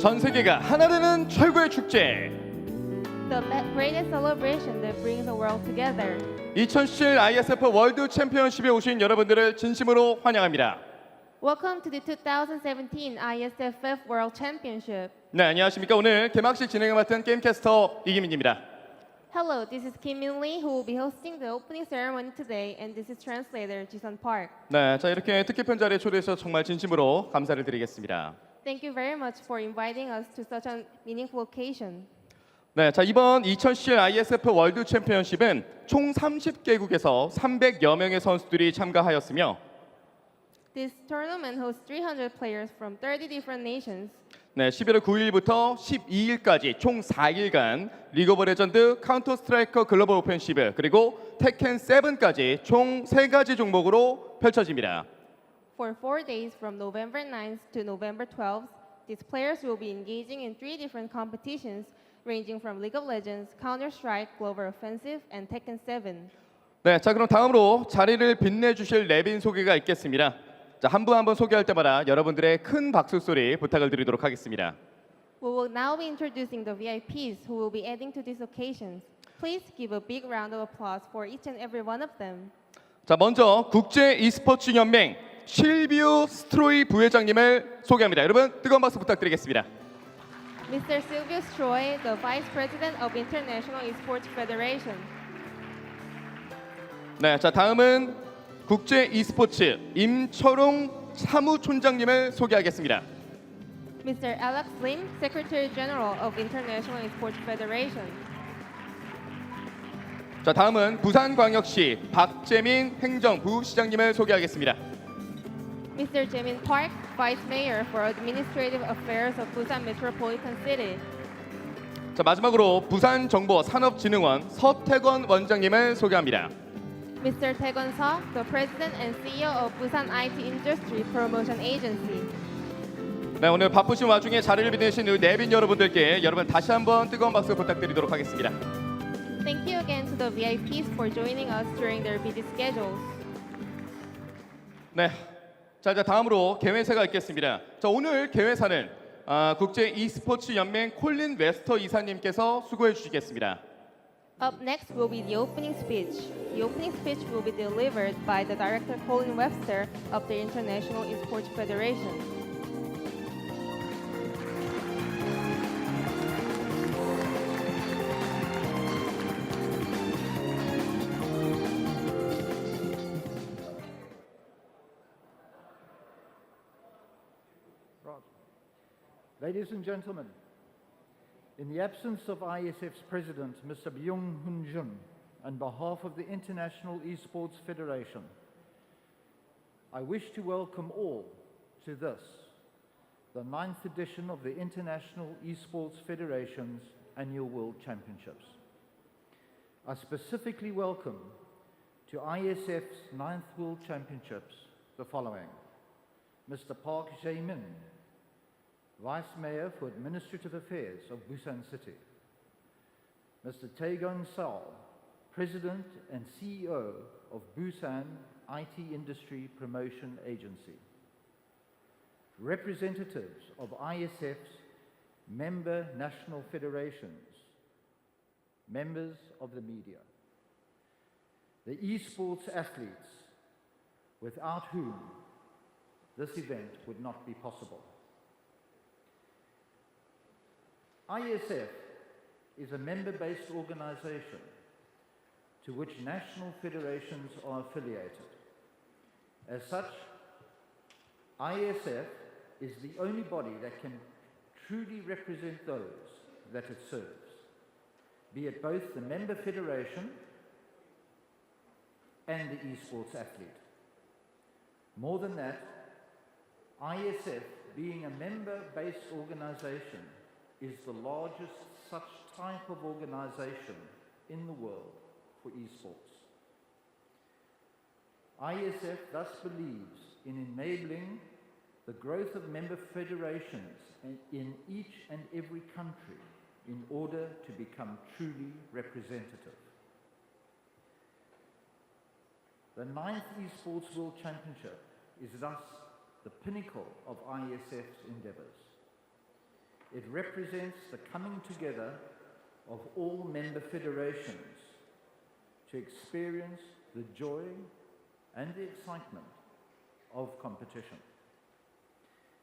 전 세계가 하나 되는 최고의 축제. The greatest celebration that brings the world together. 2017 IeSF 월드 챔피언십에 오신 여러분들을 진심으로 환영합니다. Welcome to the 2017 IeSF World Championship. 네, 안녕하십니까. 오늘 개막식 진행을 맡은 게임캐스터 이기민입니다. Hello, this is Kim Min Lee who will be hosting the opening ceremony today, and this is translator Jisun Park. 네, 자 이렇게 뜻깊은 자리에 초대해서 정말 진심으로 감사를 드리겠습니다. Thank you very much for inviting us to such a meaningful occasion. 네, 자 이번 2017 IeSF 월드 챔피언십은 총 30개국에서 300여 명의 선수들이 참가하였으며 This tournament hosts 300 players from 30 different nations. 네, 11월 9일부터 12일까지 총 4일간 리그 오브 레전드, 카운터 스트라이커 글로벌 오펜시브 그리고 테켄 7까지 총 3가지 종목으로 펼쳐집니다. For 4 days from November 9th to November 12th, these players will be engaging in 3 different competitions ranging from League of Legends, Counter-Strike, Global Offensive, and Tekken 7. 네, 자 그럼 다음으로 자리를 빛내주실 내빈 소개가 있겠습니다. 자, 한 분 한 분 소개할 때마다 여러분들의 큰 박수 소리 부탁을 드리도록 하겠습니다. We will now be introducing the VIPs who will be adding to these occasions. Please give a big round of applause for each and every one of them. 자, 먼저 국제 e스포츠 연맹 실비우 스트로이 부회장님을 소개합니다. 여러분 뜨거운 박수 부탁드리겠습니다. Mr. Silvio Stroy, the Vice President of International Esports Federation. 네, 자 다음은 국제 e스포츠 임철웅 사무총장님을 소개하겠습니다. Mr. Alex Lim, Secretary General of International Esports Federation. 자 다음은 부산광역시 박재민 행정부시장님을 소개하겠습니다. Mr. Jaemin Park, Vice Mayor for Administrative Affairs of Busan Metropolitan City. 자 마지막으로 부산정보산업진흥원 서태건 원장님을 소개합니다. Mr. Taegon Seo, the President and CEO of Busan IT Industry Promotion Agency. 네, 오늘 바쁘신 와중에 자리를 빛내신 우리 내빈 여러분들께 여러분 다시 한번 뜨거운 박수 부탁드리도록 하겠습니다. Thank you again to the VIPs for joining us during their busy schedules. 네, 자 이제 다음으로 개회사가 있겠습니다. 자 오늘 개회사는 국제 e스포츠 연맹 콜린 웨스터 이사님께서 수고해 주시겠습니다. Up next will be the opening speech. The opening speech will be delivered by the Director Colin Webster of the International Esports Federation. Ladies and gentlemen, in the absence of IeSF's President, Mr. Byung-Hun Jun, on behalf of the International Esports Federation, I wish to welcome all to this, the 9th edition of the International Esports Federation's Annual World Championships. I specifically welcome to IeSF's 9th World Championships the following: Mr. Park Jae-min, Vice Mayor for Administrative Affairs of Busan City; Mr. Taegon Seo, President and CEO of Busan IT Industry Promotion Agency; representatives of IeSF's member national federations; members of the media; the esports athletes, without whom this event would not be possible. IeSF is a member-based organization to which national federations are affiliated. As such, IeSF is the only body that can truly represent those that it serves, be it both the member federation and the esports athlete. More than that, IeSF, being a member-based organization, is the largest such type of organization in the world for esports. IeSF thus believes in enabling the growth of member federations in each and every country in order to become truly representative. The 9th Esports World Championship is thus the pinnacle of IeSF's endeavors. It represents the coming together of all member federations to experience the joy and the excitement of competition.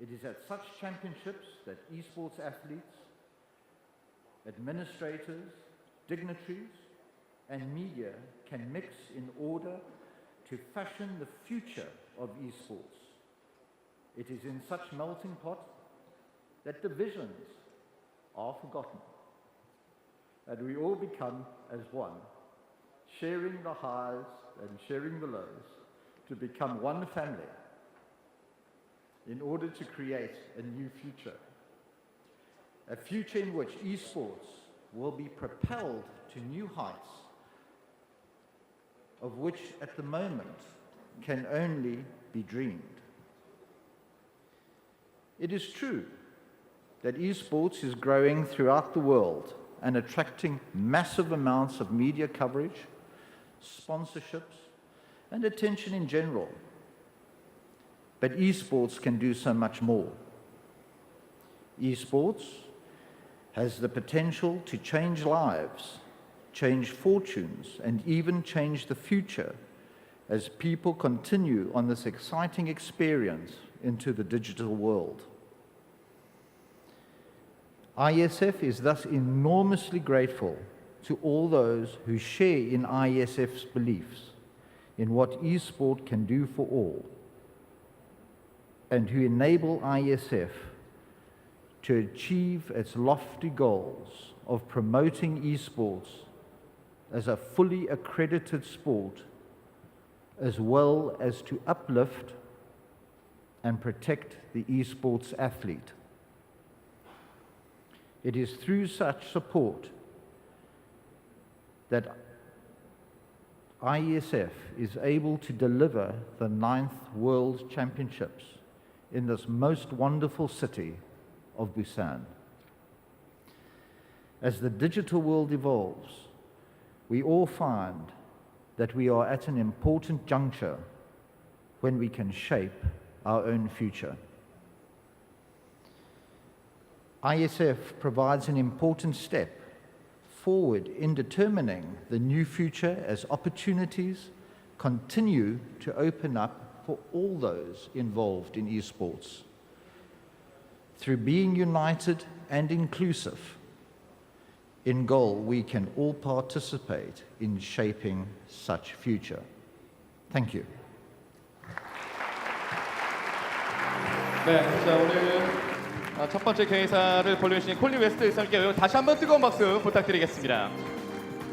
It is at such championships that esports athletes, administrators, dignitaries, and media can mix in order to fashion the future of esports. It is in such melting pot that divisions are forgotten, and we all become as one, sharing the highs and sharing the lows to become one family in order to create a new future. A future in which esports will be propelled to new heights, of which at the moment can only be dreamed. It is true that esports is growing throughout the world and attracting massive amounts of media coverage, sponsorships, and attention in general. But esports can do so much more. Esports has the potential to change lives, change fortunes, and even change the future as people continue on this exciting experience into the digital world. IeSF is thus enormously grateful to all those who share in IeSF's beliefs in what eSport can do for all, and who enable IeSF to achieve its lofty goals of promoting esports as a fully accredited sport, as well as to uplift and protect the esports athlete. It is through such support that IeSF is able to deliver the 9th World Championships in this most wonderful city of Busan. As the digital world evolves, we all find that we are at an important juncture when we can shape our own future. IeSF provides an important step forward in determining the new future as opportunities continue to open up for all those involved in esports. Through being united and inclusive, in goal we can all participate in shaping such future. Thank you. 네, 자 오늘 첫 번째 개회사를 벌려주신 콜린 웨스트 의사님께 다시 한번 뜨거운 박수 부탁드리겠습니다.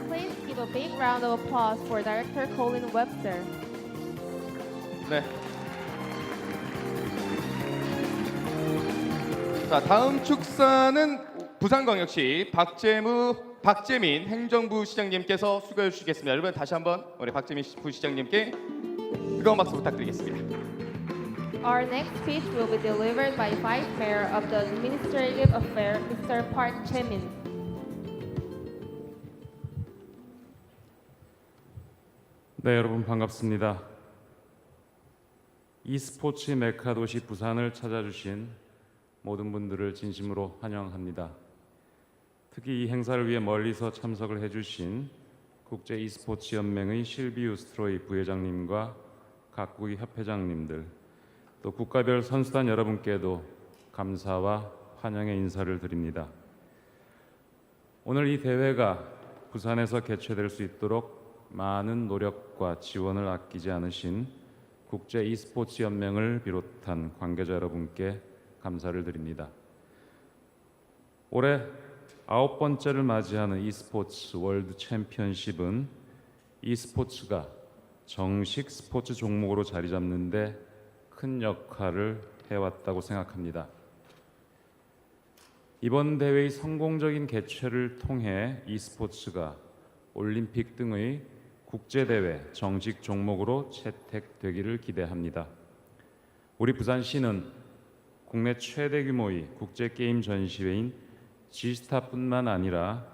Please give a big round of applause for Director Colin Webster. 네. 자, 다음 축사는 부산광역시 박재민 행정부 시장님께서 수고해 주시겠습니다. 여러분 다시 한번 우리 박재민 부시장님께 뜨거운 박수 부탁드리겠습니다. Our next speech will be delivered by Vice Mayor of the Administrative Affairs, Mr. Park Chae-min. 네, 여러분 반갑습니다. e스포츠 메카 도시 부산을 찾아주신 모든 분들을 진심으로 환영합니다. 특히 이 행사를 위해 멀리서 참석을 해주신 국제 e스포츠 연맹의 실비우 스트로이 부회장님과 각국의 협회장님들, 또 국가별 선수단 여러분께도 감사와 환영의 인사를 드립니다. 오늘 이 대회가 부산에서 개최될 수 있도록 많은 노력과 지원을 아끼지 않으신 국제 e스포츠 연맹을 비롯한 관계자 여러분께 감사를 드립니다. 올해 9번째를 맞이하는 e스포츠 월드 챔피언십은 e스포츠가 정식 스포츠 종목으로 자리 잡는 데 큰 역할을 해왔다고 생각합니다. 이번 대회의 성공적인 개최를 통해 e스포츠가 올림픽 등의 국제대회 정식 종목으로 채택되기를 기대합니다. 우리 부산시는 국내 최대 규모의 국제게임 전시회인 G스타뿐만 아니라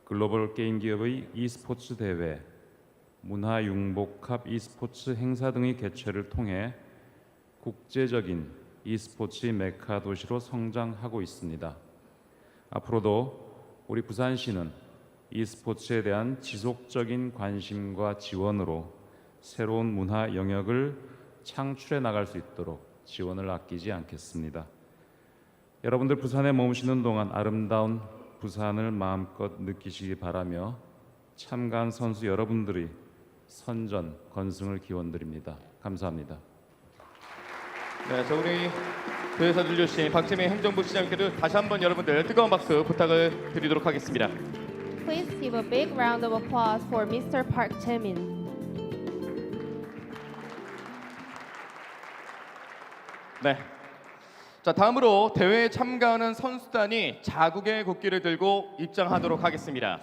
글로벌 게임 기업의 e스포츠 대회, 문화융복합 e스포츠 행사 등의 개최를 통해 국제적인 e스포츠의 메카 도시로 성장하고 있습니다. 앞으로도 우리 부산시는 e스포츠에 대한 지속적인 관심과 지원으로 새로운 문화 영역을 창출해 나갈 수 있도록 지원을 아끼지 않겠습니다. 여러분들 부산에 머무시는 동안 아름다운 부산을 마음껏 느끼시기 바라며 참가한 선수 여러분들이 선전, 건승을 기원드립니다. 감사합니다. 네, 자 우리 교회에서 들려주신 박재민 행정부 시장님께도 다시 한번 여러분들 뜨거운 박수 부탁을 드리도록 하겠습니다. Please give a big round of applause for Mr. Park Jae-min. 네. 자 다음으로 대회에 참가하는 선수단이 자국의 국기를 들고 입장하도록 하겠습니다.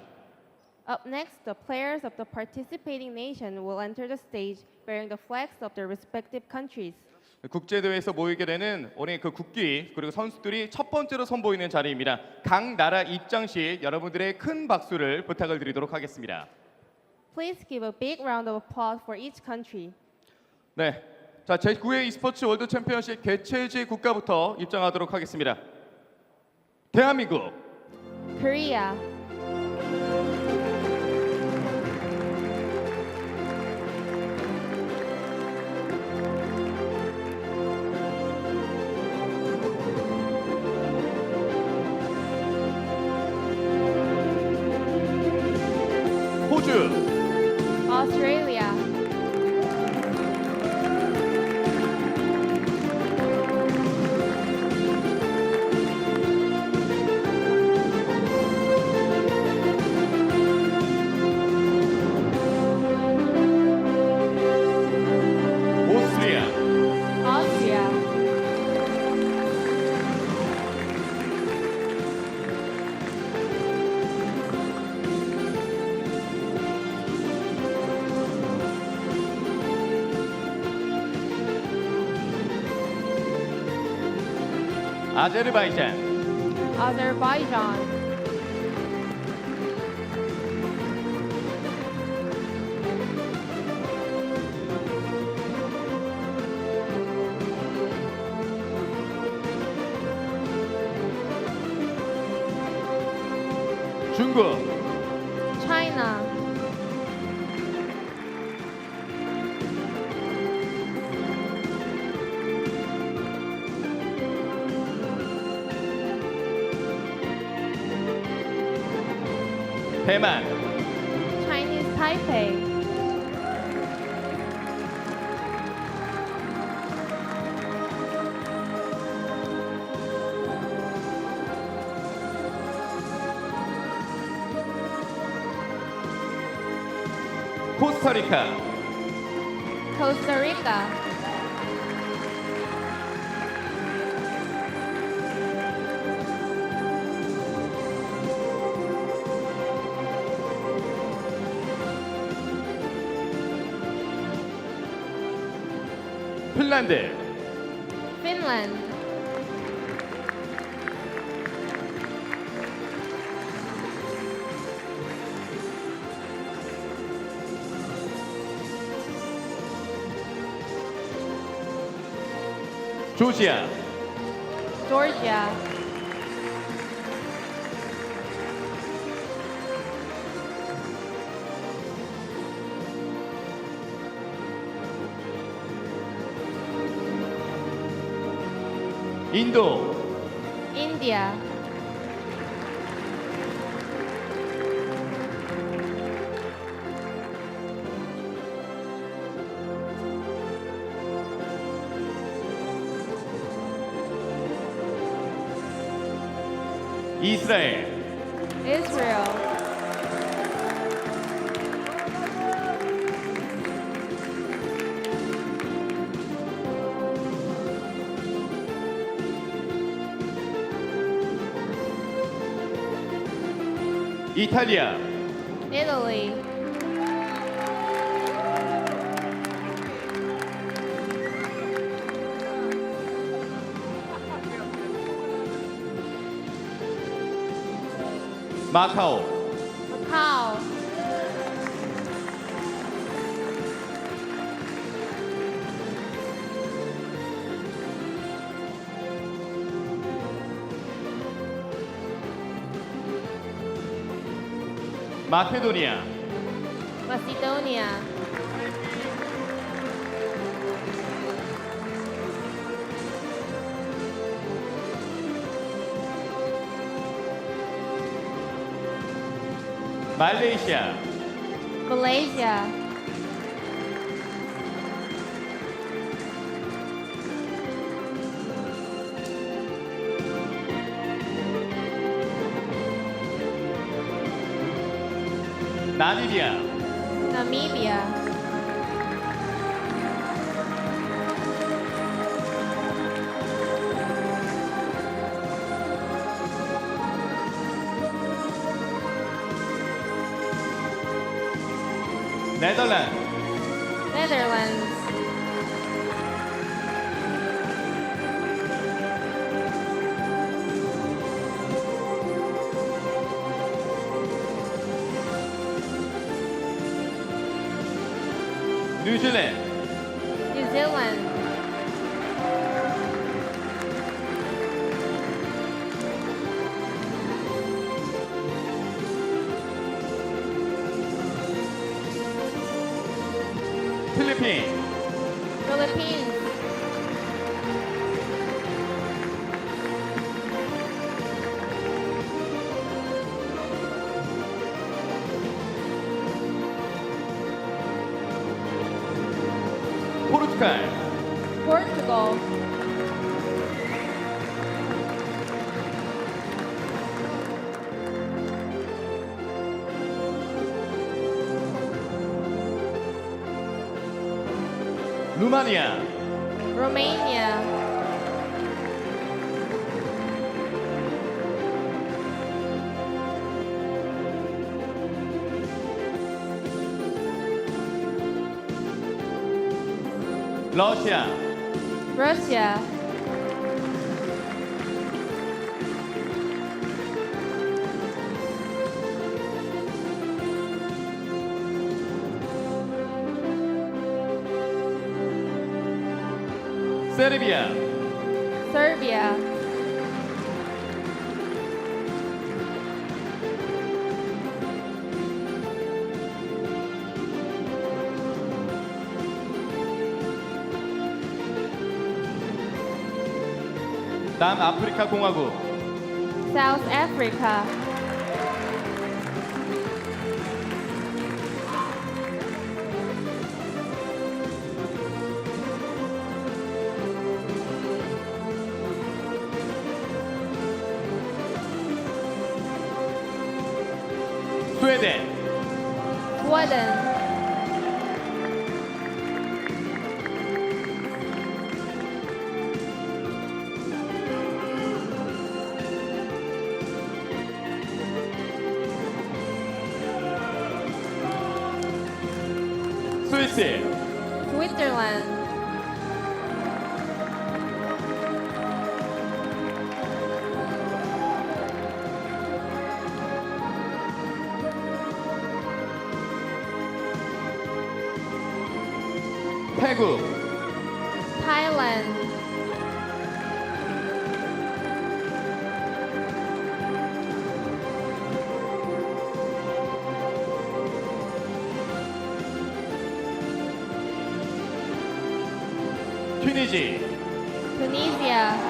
Up next, the players of the participating nation will enter the stage bearing the flags of their respective countries. 국제 대회에서 모이게 되는 올해 그 국기 그리고 선수들이 첫 번째로 선보이는 자리입니다. 각 나라 입장 시 여러분들의 큰 박수를 부탁을 드리도록 하겠습니다. Please give a big round of applause for each country. 네. 자, 제9회 e스포츠 월드 챔피언십 개최지 국가부터 입장하도록 하겠습니다. 대한민국, Korea, 호주, Australia, 오스트리아, Austria, 아제르바이잔, Azerbaijan, 중국, China, 대만, Chinese Taipei, 코스타리카, Costa Rica, 핀란드, Finland, 조지아, Georgia, 인도, India, 이스라엘, Israel, 이탈리아, Italy, 마카오, Macau, 마케도니아, Macedonia, 말레이시아, Malaysia, 나미비아, Namibia, 네덜란드, Netherlands, 뉴질랜드, New Zealand, 필리핀, Philippines, 포르투갈, Portugal, 루마니아, Romania, 러시아, Russia, 세르비아, Serbia, 남아프리카 공화국, South Africa, 스웨덴, Sweden, 스위스, Switzerland, 태국, Thailand, 튀니지, Tunisia,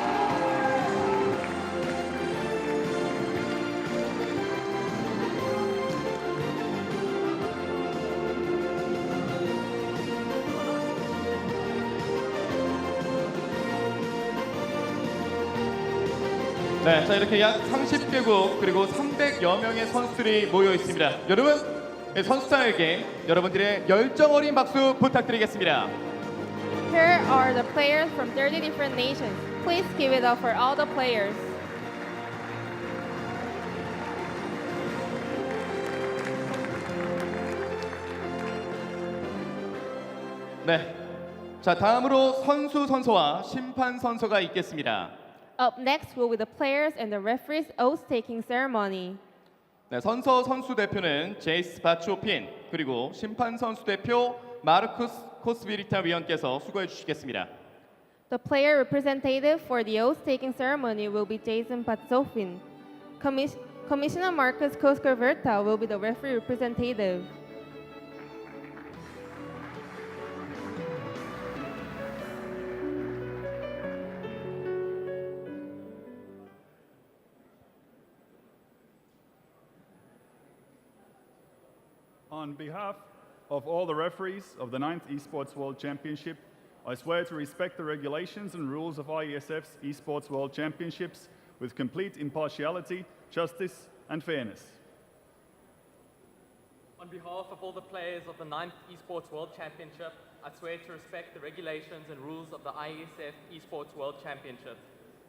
네, 자 이렇게 약 30개국 그리고 300여 명의 선수들이 모여 있습니다. 여러분, 선수단에게 여러분들의 열정 어린 박수 부탁드리겠습니다. Here are the players from 30 different nations. Please give it up for all the players. 네, 자 다음으로 선수 선서와 심판 선서가 있겠습니다. Up next will be the players and the referees' oath-taking ceremony. 네, 선서 선수 대표는 제이스 바치오핀 그리고 심판 선수 대표 마르쿠스 코스비리타 위원께서 수고해 주시겠습니다. The player representative for the oath-taking ceremony will be Jason Patsofin. Commissioner Marcus Coscarverta will be the referee representative. On behalf of all the referees of the 9th Esports World Championship, I swear to respect the regulations and rules of IeSF's Esports World Championships with complete impartiality, justice, and fairness. On behalf of all the players of the 9th Esports World Championship, I swear to respect the regulations and rules of the IeSF Esports World Championship,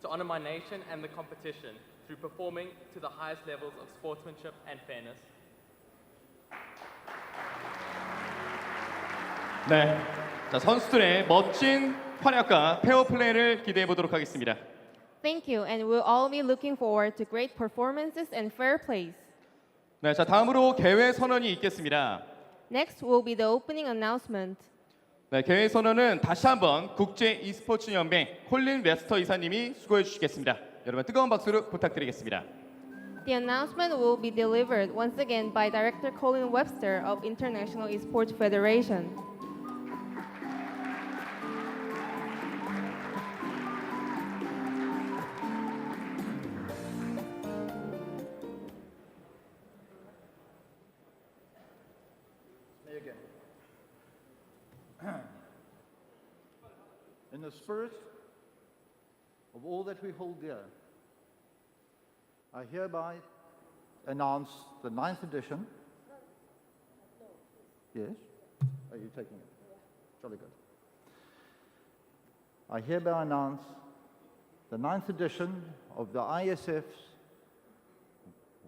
to honor my nation and the competition through performing to the highest levels of sportsmanship and fairness. 네, 자 선수들의 멋진 활약과 페어 플레이를 기대해 보도록 하겠습니다. Thank you, and we'll all be looking forward to great performances and fair plays. 네, 자 다음으로 개회 선언이 있겠습니다. Next will be the opening announcement. 네, 개회 선언은 다시 한번 국제 e스포츠 연맹 콜린 웨스터 이사님이 수고해 주시겠습니다. 여러분 뜨거운 박수로 부탁드리겠습니다. The announcement will be delivered once again by Director Colin Webster of International Esports Federation. In the spirit of all that we hold dear, I hereby announce the 9th edition. Yes? Are you taking it? Jolly good. I hereby announce the 9th edition of the IeSF's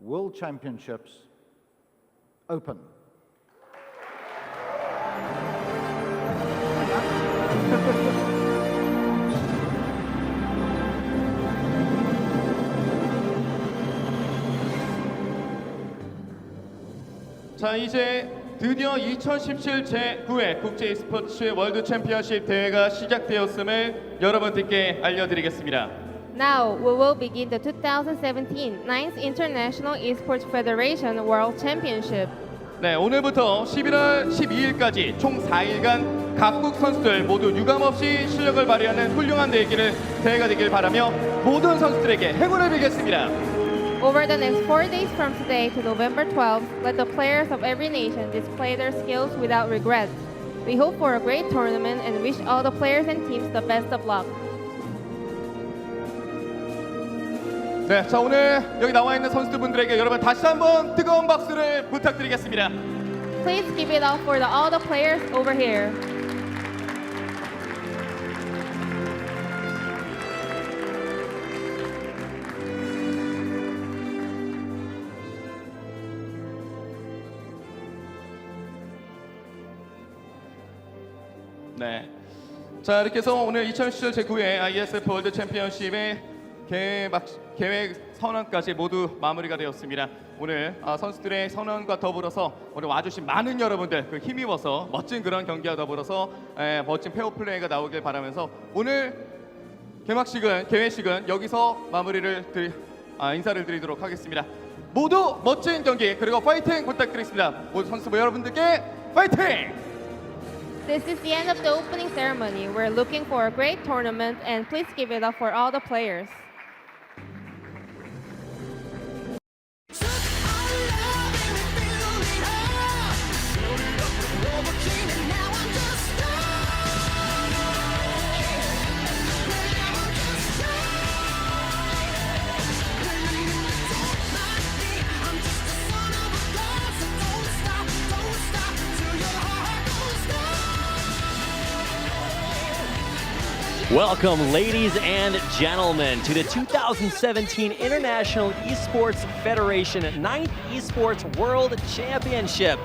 World Championships open. 자 이제 드디어 2017 제9회 국제 e스포츠 월드 챔피언십 대회가 시작되었음을 여러분들께 알려드리겠습니다. Now we will begin the 2017 9th International Esports Federation World Championship. 네, 오늘부터 11월 12일까지 총 4일간 각국 선수들 모두 유감없이 실력을 발휘하는 훌륭한 대회가 되길 바라며 모든 선수들에게 행운을 빌겠습니다. Over the next 4 days from today to November 12th, let the players of every nation display their skills without regret. We hope for a great tournament and wish all the players and teams the best of luck. 네, 자 오늘 여기 나와 있는 선수들분들에게 여러분 다시 한번 뜨거운 박수를 부탁드리겠습니다. Please give it up for all the players over here. 네, 자 이렇게 해서 오늘 2017 제9회 IeSF 월드 챔피언십의 계획 선언까지 모두 마무리가 되었습니다. 오늘 선수들의 선언과 더불어서 오늘 와주신 많은 여러분들 힘입어서 멋진 그런 경기와 더불어서 멋진 페어 플레이가 나오길 바라면서 오늘 개회식은 여기서 인사를 드리도록 하겠습니다. 모두 멋진 경기 그리고 파이팅 부탁드리겠습니다. 모두 선수 여러분들께 파이팅! This is the end of the opening ceremony. We're looking for a great tournament and please give it up for all the players. Welcome, ladies and gentlemen, to the 2017 International Esports Federation 9th Esports World Championship.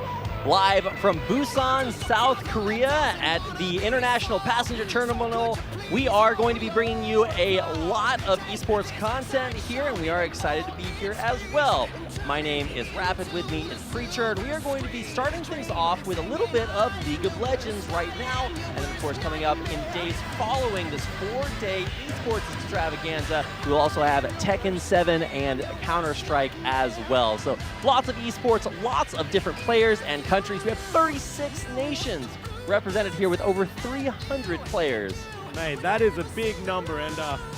Live from Busan, South Korea at the International Passenger Terminal, we are going to be bringing you a lot of esports content here, and we are excited to be here as well. My name is Rapid, with me is Preacher, and we are going to be starting things off with a little bit of League of Legends right now, and then of course coming up in days following this 4-day esports extravaganza, we will also have Tekken 7 and Counter-Strike as well. So lots of esports, lots of different players and countries. We have 36 nations represented here with over 300 players. Mate, that is a big number, and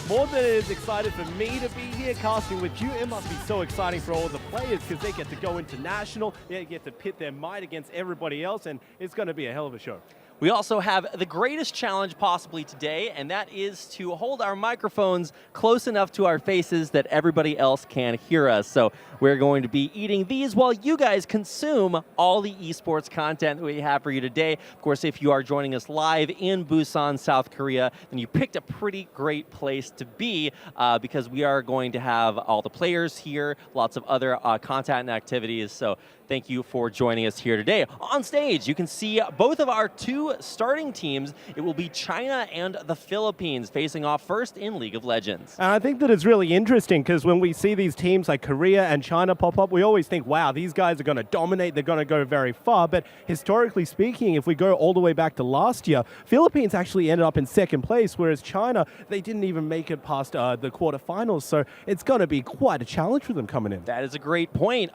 more than it is excited for me to be here casting with you, it must be so exciting for all the players because they get to go international, they get to pit their might against everybody else, and it's going to be a hell of a show. We also have the greatest challenge possibly today, and that is to hold our microphones close enough to our faces that everybody else can hear us. So we're going to be eating these while you guys consume all the esports content that we have for you today. Of course, if you are joining us live in Busan, South Korea, then you picked a pretty great place to be because we are going to have all the players here, lots of other content and activities. So thank you for joining us here today. On stage, you can see both of our two starting teams. It will be China and the Philippines facing off first in League of Legends. And I think that it's really interesting because when we see these teams like Korea and China pop up, we always think, wow, these guys are going to dominate, they're going to go very far. But historically speaking, if we go all the way back to last year, Philippines actually ended up in second place, whereas China, they didn't even make it past the quarterfinals. So it's going to be quite a challenge for them coming in. That is a great point.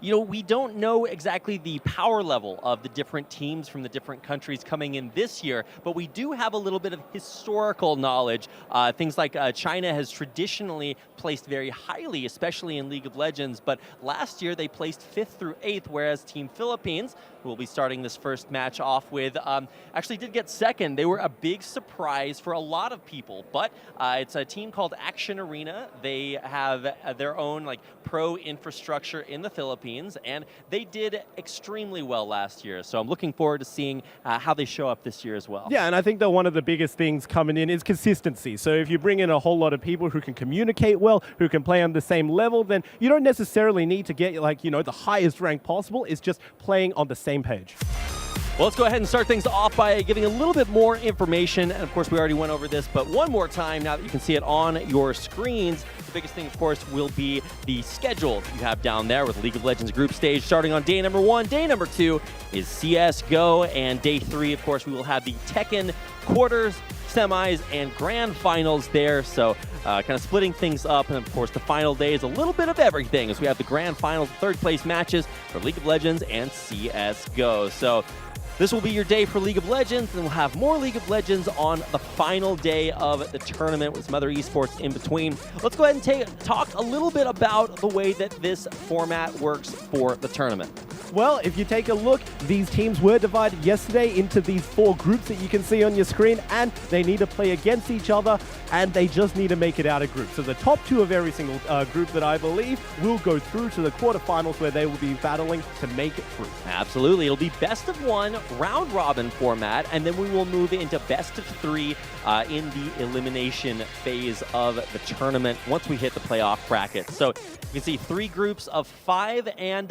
You know, we don't know exactly the power level of the different teams from the different countries coming in this year, but we do have a little bit of historical knowledge. Things like China has traditionally placed very highly, especially in League of Legends, but last year they placed 5th through 8th, whereas Team Philippines, who will be starting this first match off with, actually did get 2nd. They were a big surprise for a lot of people, but it's a team called Action Arena. They have their own like pro infrastructure in the Philippines, and they did extremely well last year. So I'm looking forward to seeing how they show up this year as well. Yeah, and I think that one of the biggest things coming in is consistency. So if you bring in a whole lot of people who can communicate well, who can play on the same level, then you don't necessarily need to get like, you know, the highest rank possible. It's just playing on the same page. Well, let's go ahead and start things off by giving a little bit more information. And of course, we already went over this, but one more time now that you can see it on your screens. The biggest thing, of course, will be the schedule that you have down there with League of Legends group stage starting on day number 1. Day number 2 is CSGO, and day 3, of course, we will have the Tekken quarters, semis, and grand finals there. So kind of splitting things up. And of course, the final day is a little bit of everything as we have the grand finals, 3rd place matches for League of Legends and CSGO. So this will be your day for League of Legends, and we'll have more League of Legends on the final day of the tournament with some other esports in between. Let's go ahead and talk a little bit about the way that this format works for the tournament. Well, if you take a look, these teams were divided yesterday into these 4 groups that you can see on your screen, and they need to play against each other, and they just need to make it out of groups. So the top 2 of every single group that I believe will go through to the quarterfinals where they will be battling to make it through. Absolutely. It'll be best of 1 round robin format, and then we will move into best of 3 in the elimination phase of the tournament once we hit the playoff bracket. So you can see 3 groups of 5, and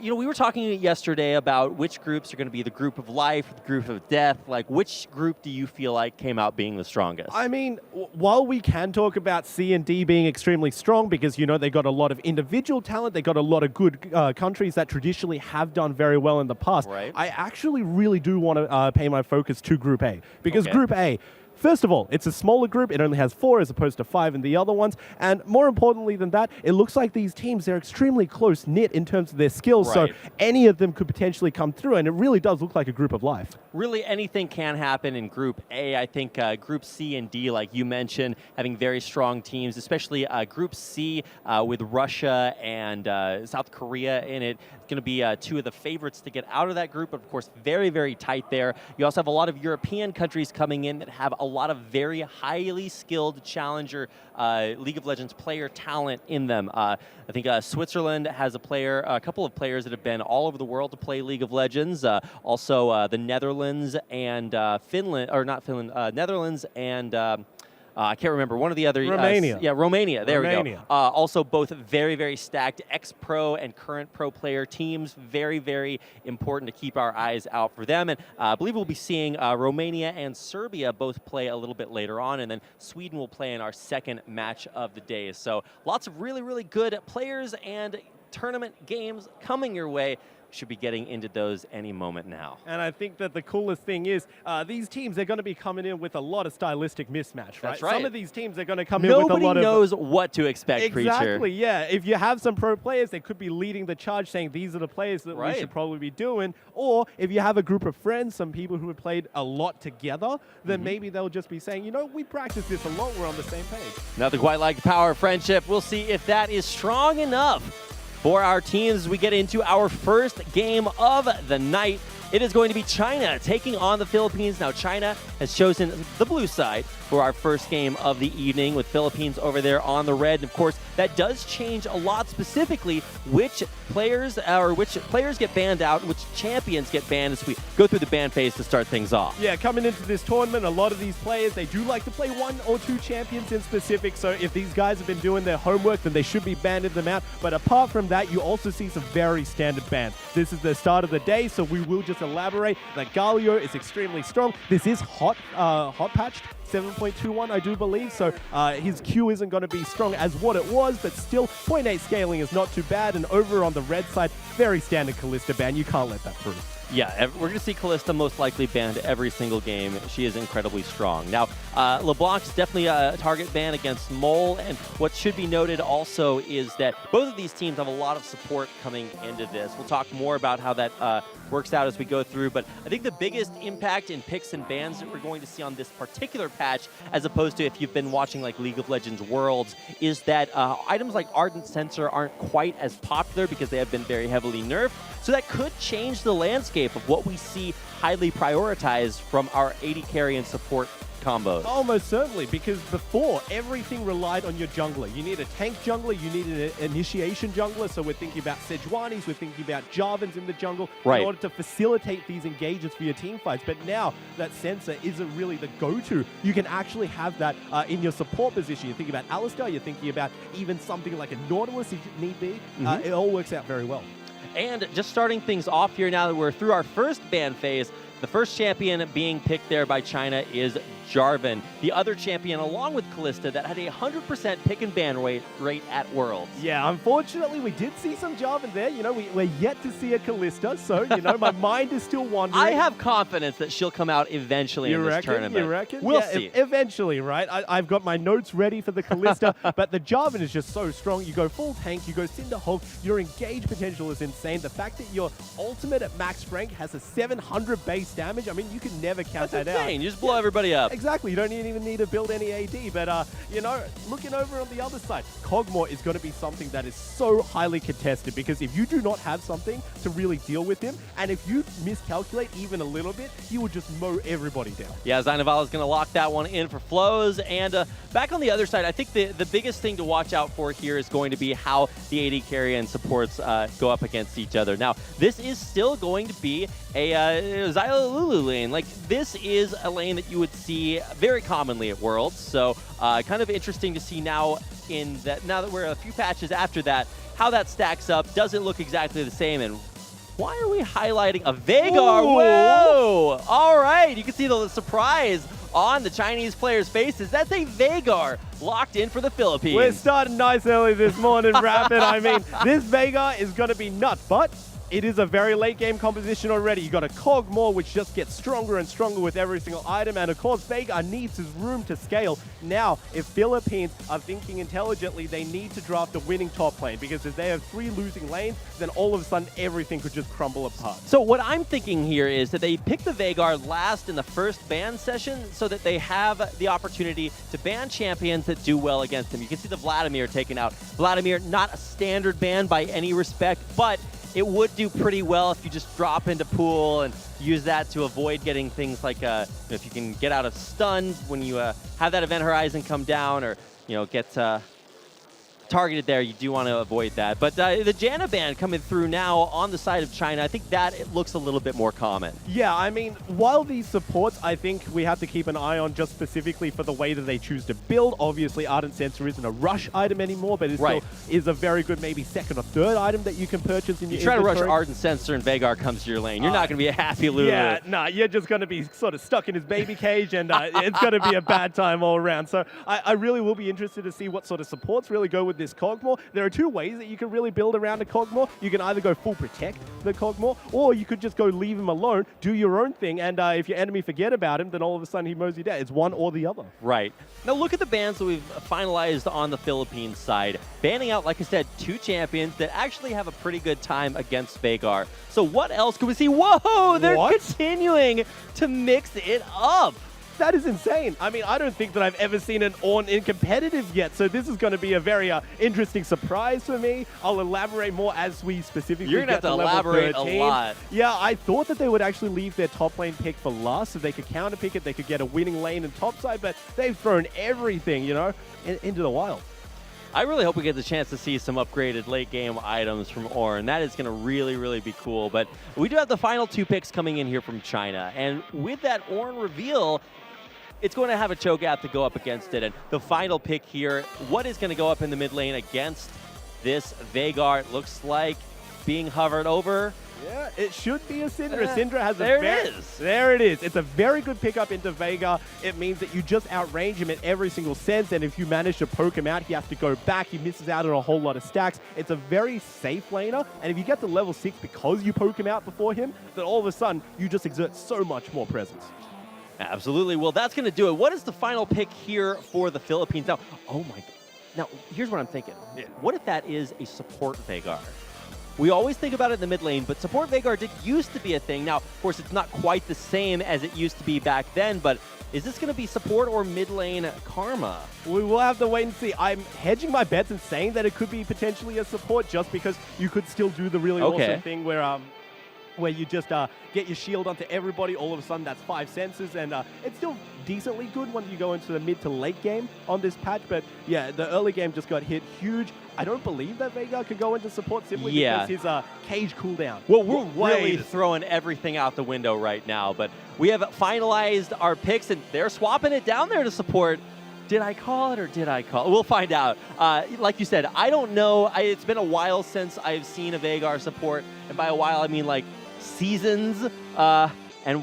you know, we were talking yesterday about which groups are going to be the group of life, the group of death. Like, which group do you feel like came out being the strongest? I mean, while we can talk about C and D being extremely strong because, you know, they got a lot of individual talent, they got a lot of good countries that traditionally have done very well in the past, right. I actually really do want to pay my focus to Group A because Group A, first of all, it's a smaller group. It only has 4 as opposed to 5 in the other ones. And more importantly than that, it looks like these teams, they're extremely close-knit in terms of their skills. Right. So any of them could potentially come through, and it really does look like a group of life. Really, anything can happen in Group A. I think Group C and D, like you mentioned, having very strong teams, especially Group C with Russia and South Korea in it. It's going to be 2 of the favorites to get out of that group, but of course, very, very tight there. You also have a lot of European countries coming in that have a lot of very highly skilled challenger League of Legends player talent in them. I think Switzerland has a couple of players that have been all over the world to play League of Legends. Also, the Netherlands and Finland, or not Finland, Netherlands and I can't remember. One of the other... Romania. Romania. There we Romania. go. Also, both very, very stacked ex-pro and current pro player teams. Very, very important to keep our eyes out for them. And I believe we'll be seeing Romania and Serbia both play a little bit later on. And then Sweden will play in our second match of the day. So lots of really, really good players and tournament games coming your way. Should be getting into those any moment now. And I think that the coolest thing is these teams, they're going to be coming in with a lot of stylistic mismatch, right? That's right. Some of these teams, they're going to come in with a lot of... Nobody knows what to expect, Preacher. Exactly, yeah. If you have some pro players, they could be leading the charge saying these are the players that we should probably be doing. Or if you have a group of friends, some people who have played a lot together, then maybe they'll just be saying, you know, we practice this a lot, we're on the same page. Nothing quite like the power of friendship. We'll see if that is strong enough for our teams. We get into our first game of the night. It is going to be China taking on the Philippines. Now, China has chosen the blue side for our first game of the evening, with Philippines over there on the red. And of course, that does change a lot, specifically which players get banned out, which champions get banned as we go through the ban phase to start things off. Yeah, coming into this tournament, a lot of these players, they do like to play 1 or 2 champions in specific. So if these guys have been doing their homework, then they should be banning them out. But apart from that, you also see some very standard bans. This is the start of the day, so we will just elaborate that Galio is extremely strong. This is hot patched. 7.21, I do believe, so his Q isn't going to be strong as what it was, but still, 0.8 scaling is not too bad, and over on the red side, very standard Callista ban. You can't let that through. Yeah, we're going to see Callista most likely banned every single game. She is incredibly strong. Now, LeBlanc is definitely a target ban against Mole, and what should be noted also is that both of these teams have a lot of support coming into this. We'll talk more about how that works out as we go through, but I think the biggest impact in picks and bans that we're going to see on this particular patch, as opposed to if you've been watching like League of Legends Worlds, is that items like Ardent Sensor aren't quite as popular because they have been very heavily nerfed. So that could change the landscape of what we see highly prioritized from our AD carry and support combos. Almost certainly, because before, everything relied on your jungler. You need a tank jungler, you need an initiation jungler, so we're thinking about Sejuanis, we're thinking about Jarvans in the jungle in order to facilitate these engages for your team fights. But now that Sensor isn't really the go-to, you can actually have that in your support position. You're thinking about Alistar, you're thinking about even something like a Nautilus if need be. It all works out very well. And just starting things off here now that we're through our first ban phase, the first champion being picked there by China is Jarvan, the other champion along with Callista that had a 100% pick and ban rate at Worlds. Yeah, unfortunately, we did see some Jarvan there. You know, we're yet to see a Callista, so, you know, my mind is still wandering. I have confidence that she'll come out eventually in this tournament. You reckon? We'll see. Eventually, right? I've got my notes ready for the Callista, but the Jarvan is just so strong. You go full tank, you go Cinderhulk, your engage potential is insane. The fact that your ultimate at max rank has a 700 base damage, I mean, you can never count that out. You just blow everybody up. Exactly. You don't even need to build any AD. But, you know, looking over on the other side, Kog'Maw is going to be something that is so highly contested, because if you do not have something to really deal with him, and if you miscalculate even a little bit, he will just mow everybody down. Yeah, Zainavala is going to lock that one in for flows. And back on the other side, I think the biggest thing to watch out for here is going to be how the AD carry and supports go up against each other. Now, this is still going to be a Xyla Lulu lane. Like, this is a lane that you would see very commonly at Worlds. So kind of interesting to see now now that we're a few patches after that, how that stacks up. Does it look exactly the same? And why are we highlighting a Veigar? Ooh. Whoa! All right, you can see the surprise on the Chinese players' faces. That's a Veigar locked in for the Philippines. We're starting nice early this morning, Rapid. I mean, this Veigar is going to be nuts, but it is a very late game composition already. You got a Kog'Maw, which just gets stronger and stronger with every single item, and of course Veigar needs his room to scale. Now, if Philippines are thinking intelligently, they need to draft a winning top lane, because if they have 3 losing lanes, then all of a sudden everything could just crumble apart. So what I'm thinking here is that they pick the Veigar last in the first ban session so that they have the opportunity to ban champions that do well against them. You can see the Vladimir taken out. Vladimir, not a standard ban by any respect, but it would do pretty well if you just drop into pool and use that to avoid getting things like if you can get out of stuns when you have that event horizon come down, or get targeted there. You do want to avoid that. But the Janna ban coming through now on the side of China, I think that it looks a little bit more common. Yeah, I mean, while these supports, I think we have to keep an eye on just specifically for the way that they choose to build. Obviously, Ardent Sensor isn't a rush item anymore, but it still is a very good maybe second or third item that you can purchase in your inventory. You try to rush Ardent Ardent Sensor and Veigar comes to your lane. You're not going to be a happy Lulu. Yeah, nah, you're just going to be sort of stuck in his baby cage, and it's going to be a bad time all around. So I really will be interested to see what sort of supports really go with with this Kog'Maw. There are two ways that you can really build around a Kog'Maw. You can either go full protect the Kog'Maw, or you could just go leave him alone, do your own thing, and if your enemy forget about him, then all of a sudden he mows you down. It's one or the other. Right. Now look at the bans that we've finalized on the Philippines side. Banning out, like I said, 2 champions that actually have a pretty good time against Vhagar. So what else could we see? Whoa, they're continuing to mix it up. That is insane. I mean, I don't think that I've ever seen an Ornn in competitive yet, so this is going to be a very interesting surprise for me. I'll elaborate more as we specifically You're going to have to elaborate a lot. Yeah, I thought that they would actually leave their top lane pick for last, so they could counter pick it, they could get a winning lane and top side, but they've thrown everything, you know, into the wild. I really hope we get the chance to see some upgraded late game items from Ornn. That is going to really, really be cool. But we do have the final 2 picks coming in here from China. And with that Ornn reveal, it's going to have a Cho'Gath to go up against it. And the final pick here, what is going to go up in the mid lane against this Vhagar? It looks like being hovered over. Yeah, it should be a Syndra. Syndra has there a very... it is. There it is. It's a very good pickup into Vhagar. It means that you just outrange him in every single sense, and if you manage to poke him out, he has to go back. He misses out on a whole lot of stacks. It's a very safe laner, and if you get to level 6 because you poke him out before him, then all of a sudden, you just exert so much more presence. Absolutely. Well, that's going to do it. What is the final pick here for the Philippines? Now, oh my God. Now, here's what I'm thinking. Yeah. What if that is a support Vhagar? We always think about it in the mid lane, but support Vhagar did used to be a thing. Now, of course, it's not quite the same as it used to be back then, but is this going to be support or mid lane Karma? We will have to wait and see. I'm hedging my bets and saying that it could be potentially a support just because you could still do the really awesome thing where you just get your shield onto everybody. All of a sudden, that's 5 senses, and it's still decently good when you go into the mid to late game on this patch. But yeah, the early game just got hit huge. I don't believe that Vhagar could go into support simply because his cage cooldown. Well, we're really throwing everything out the window right now, but we have finalized our picks, and they're swapping it down there to support. Did I call it or did I call it? We'll find out. Like you said, I don't know. It's been a while since I've seen a Vhagar support, and by a while I mean like seasons, and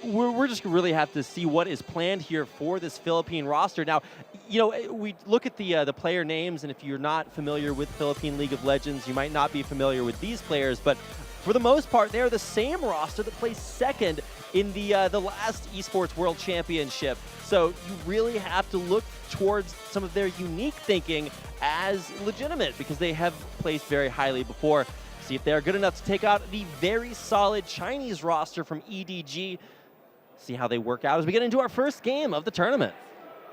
we're just really have to see what is planned here for this Philippine roster. Now, you know, we look at the player names, and if you're not familiar with Philippine League of Legends, you might not be familiar with these players, but for the most part, they're the same roster that placed second in the last Esports World Championship. So you really have to look towards some of their unique thinking as legitimate, because they have placed very highly before. See if they're good enough to take out the very solid Chinese roster from EDG. See how they work out as we get into our first game of the tournament.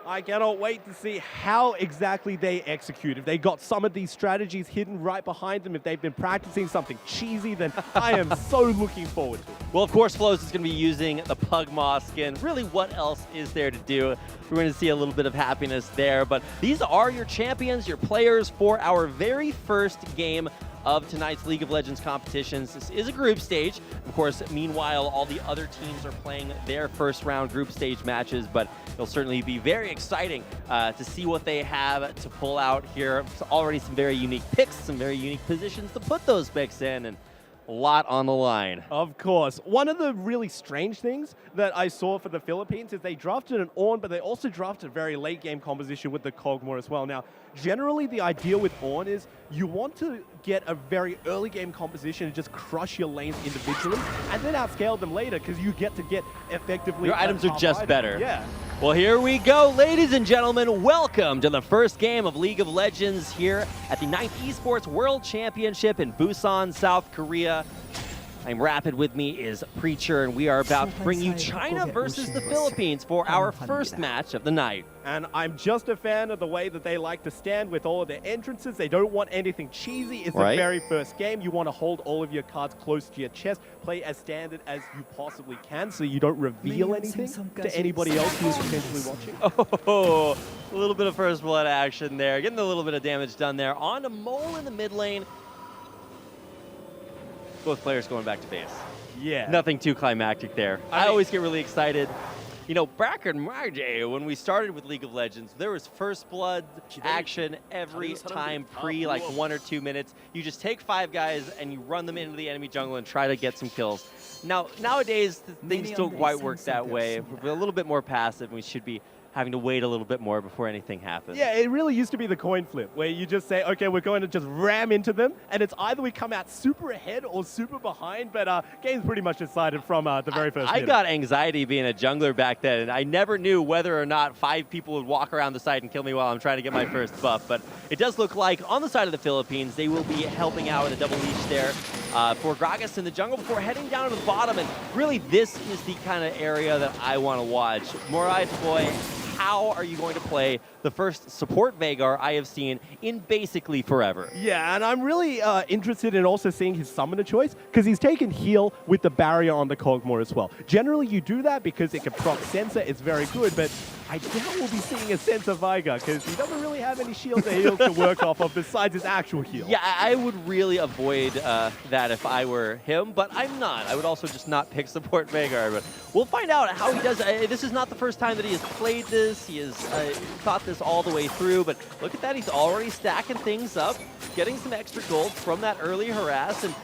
I cannot wait to see how exactly they execute. If they got some of these strategies hidden right behind them, if they've been practicing something cheesy, then I am so looking forward to it. Well, of course, Flows is going to be using the Pugmaw skin. Really, what else is there to do? We're going to see a little bit of happiness there. But these are your champions, your players for our very first game of tonight's League of Legends competitions. This is a group stage. Of course, meanwhile, all the other teams are playing their first round group stage matches, but it'll certainly be very exciting to see what they have to pull out here. So already some very unique picks, some very unique positions to put those picks in, and a lot on the line. Of course. One of the really strange things that I saw for the Philippines is they drafted an Ornn, but they also drafted a very late game composition with the Kog'Maw as well. Now, generally the idea with Ornn is you want to get a very early game composition and just crush your lanes individually and then outscale them later, because you get to get effectively... Your items are just better. Yeah. Well, here we go, ladies and gentlemen. Welcome to the first game of League of Legends here at the 9th Esports World Championship in Busan, South Korea. I'm Rapid, with me is Preacher, and we are about to bring you China versus the Philippines for our first match of the night. And I'm just a fan of the way that they like to stand with all of their entrances. They don't want anything cheesy. It's the very first game. You want to hold all of your cards close to your chest, play as standard as you possibly can so you don't reveal anything to anybody else who's potentially watching. Oh, a little bit of first blood action there. Getting a little bit of damage done there. On to Mole in the mid lane. Both players going back to base. Yeah. Nothing too climactic there. I always get really excited. You know, back in my day, when we started with League of Legends, there was first blood action every time pre, like 1 or 2 minutes. You just take 5 guys and you run them into the enemy jungle and try to get some kills. Now, nowadays, things don't quite work that way. We're a little bit more passive, and we should be having to wait a little bit more before anything happens. Yeah, it really used to be the coin flip, where you just say, okay, we're going to just ram into them, and it's either we come out super ahead or super behind, but game's pretty much decided from the very first I minute. got anxiety being a jungler back then, and I never knew whether or not 5 people would walk around the side and kill me while I'm trying to get my first buff, but it does look like on the side of the Philippines, they will be helping out with a double leash there for Gragas in the jungle before heading down to the bottom, and really this is the kind of area that I want to watch. Morai Boy, how are you going to play the first support Veigar I have seen in basically forever? Yeah, and I'm really interested in also seeing his summoner choice, because he's taken heal with the barrier on the Kog'Maw as well. Generally, you do that because it can proc Sensor, it's very good, but I doubt we'll be seeing a Sensor Veigar, because he doesn't really have any shields or heals to work off of besides his actual heal. Yeah, I would really avoid that if I were him, but I'm not. I would also just not pick support Veigar, but we'll find out how he does. This is not the first time that he has played this. He has thought this all the way through, but look at that. He's already stacking things up, getting some extra gold from that early harass, and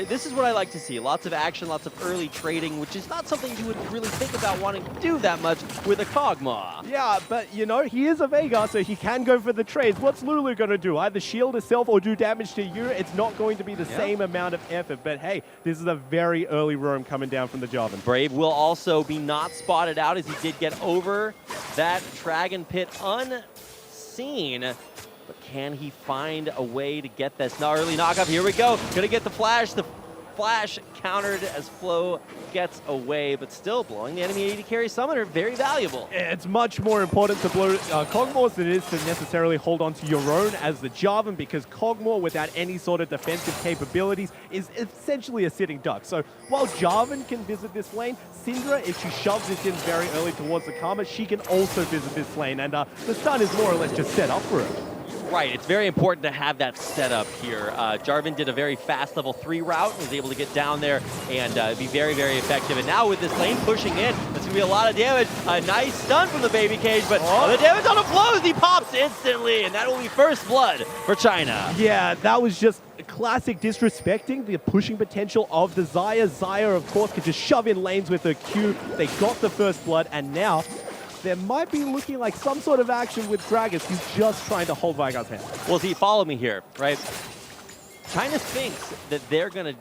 this is what I like to see. Lots of action, lots of early trading, which is not something you would really think about wanting to do that much with a Kog'Maw. Yeah, but you know, he is a Veigar, so he can go for the trades. What's Lulu going to do? Either shield herself or do damage to you? It's not going to be the same amount of effort, but hey, this is a very early roam coming down from the Jarvan. Brave will also be not spotted out as he did get over that Dragon Pit unseen. But can he find a way to get this? No, early knockup. Here we go. Gonna get the flash. The flash countered as Flo gets away, but still blowing the enemy AD carry summoner. Very valuable. It's much more important to blow Kog'Maws than it is to necessarily hold on to your own as the Jarvan, because Kog'Maw, without any sort of defensive capabilities, is essentially a sitting duck. So while Jarvan can visit this lane, Syndra, if she shoves this in very early towards the Karma, she can also visit this lane, and the stun is more or less just set up for her. Right, it's very important to have that setup here. Jarvan did a very fast level 3 route, was able to get down there and be very, very effective. And now with this lane pushing in, that's going to be a lot of damage. A nice stun from the baby cage, but the damage on the flows, he pops instantly, and that will be first blood for China. Yeah, that was just classic disrespecting the pushing potential of the Xayah. Xayah, of course, could just shove in lanes with her Q. They got the first blood, and now there might be looking like some sort of action with Gragas, who's just trying to hold Veigar's hand. Well, see, follow me here, right? China thinks that they're going to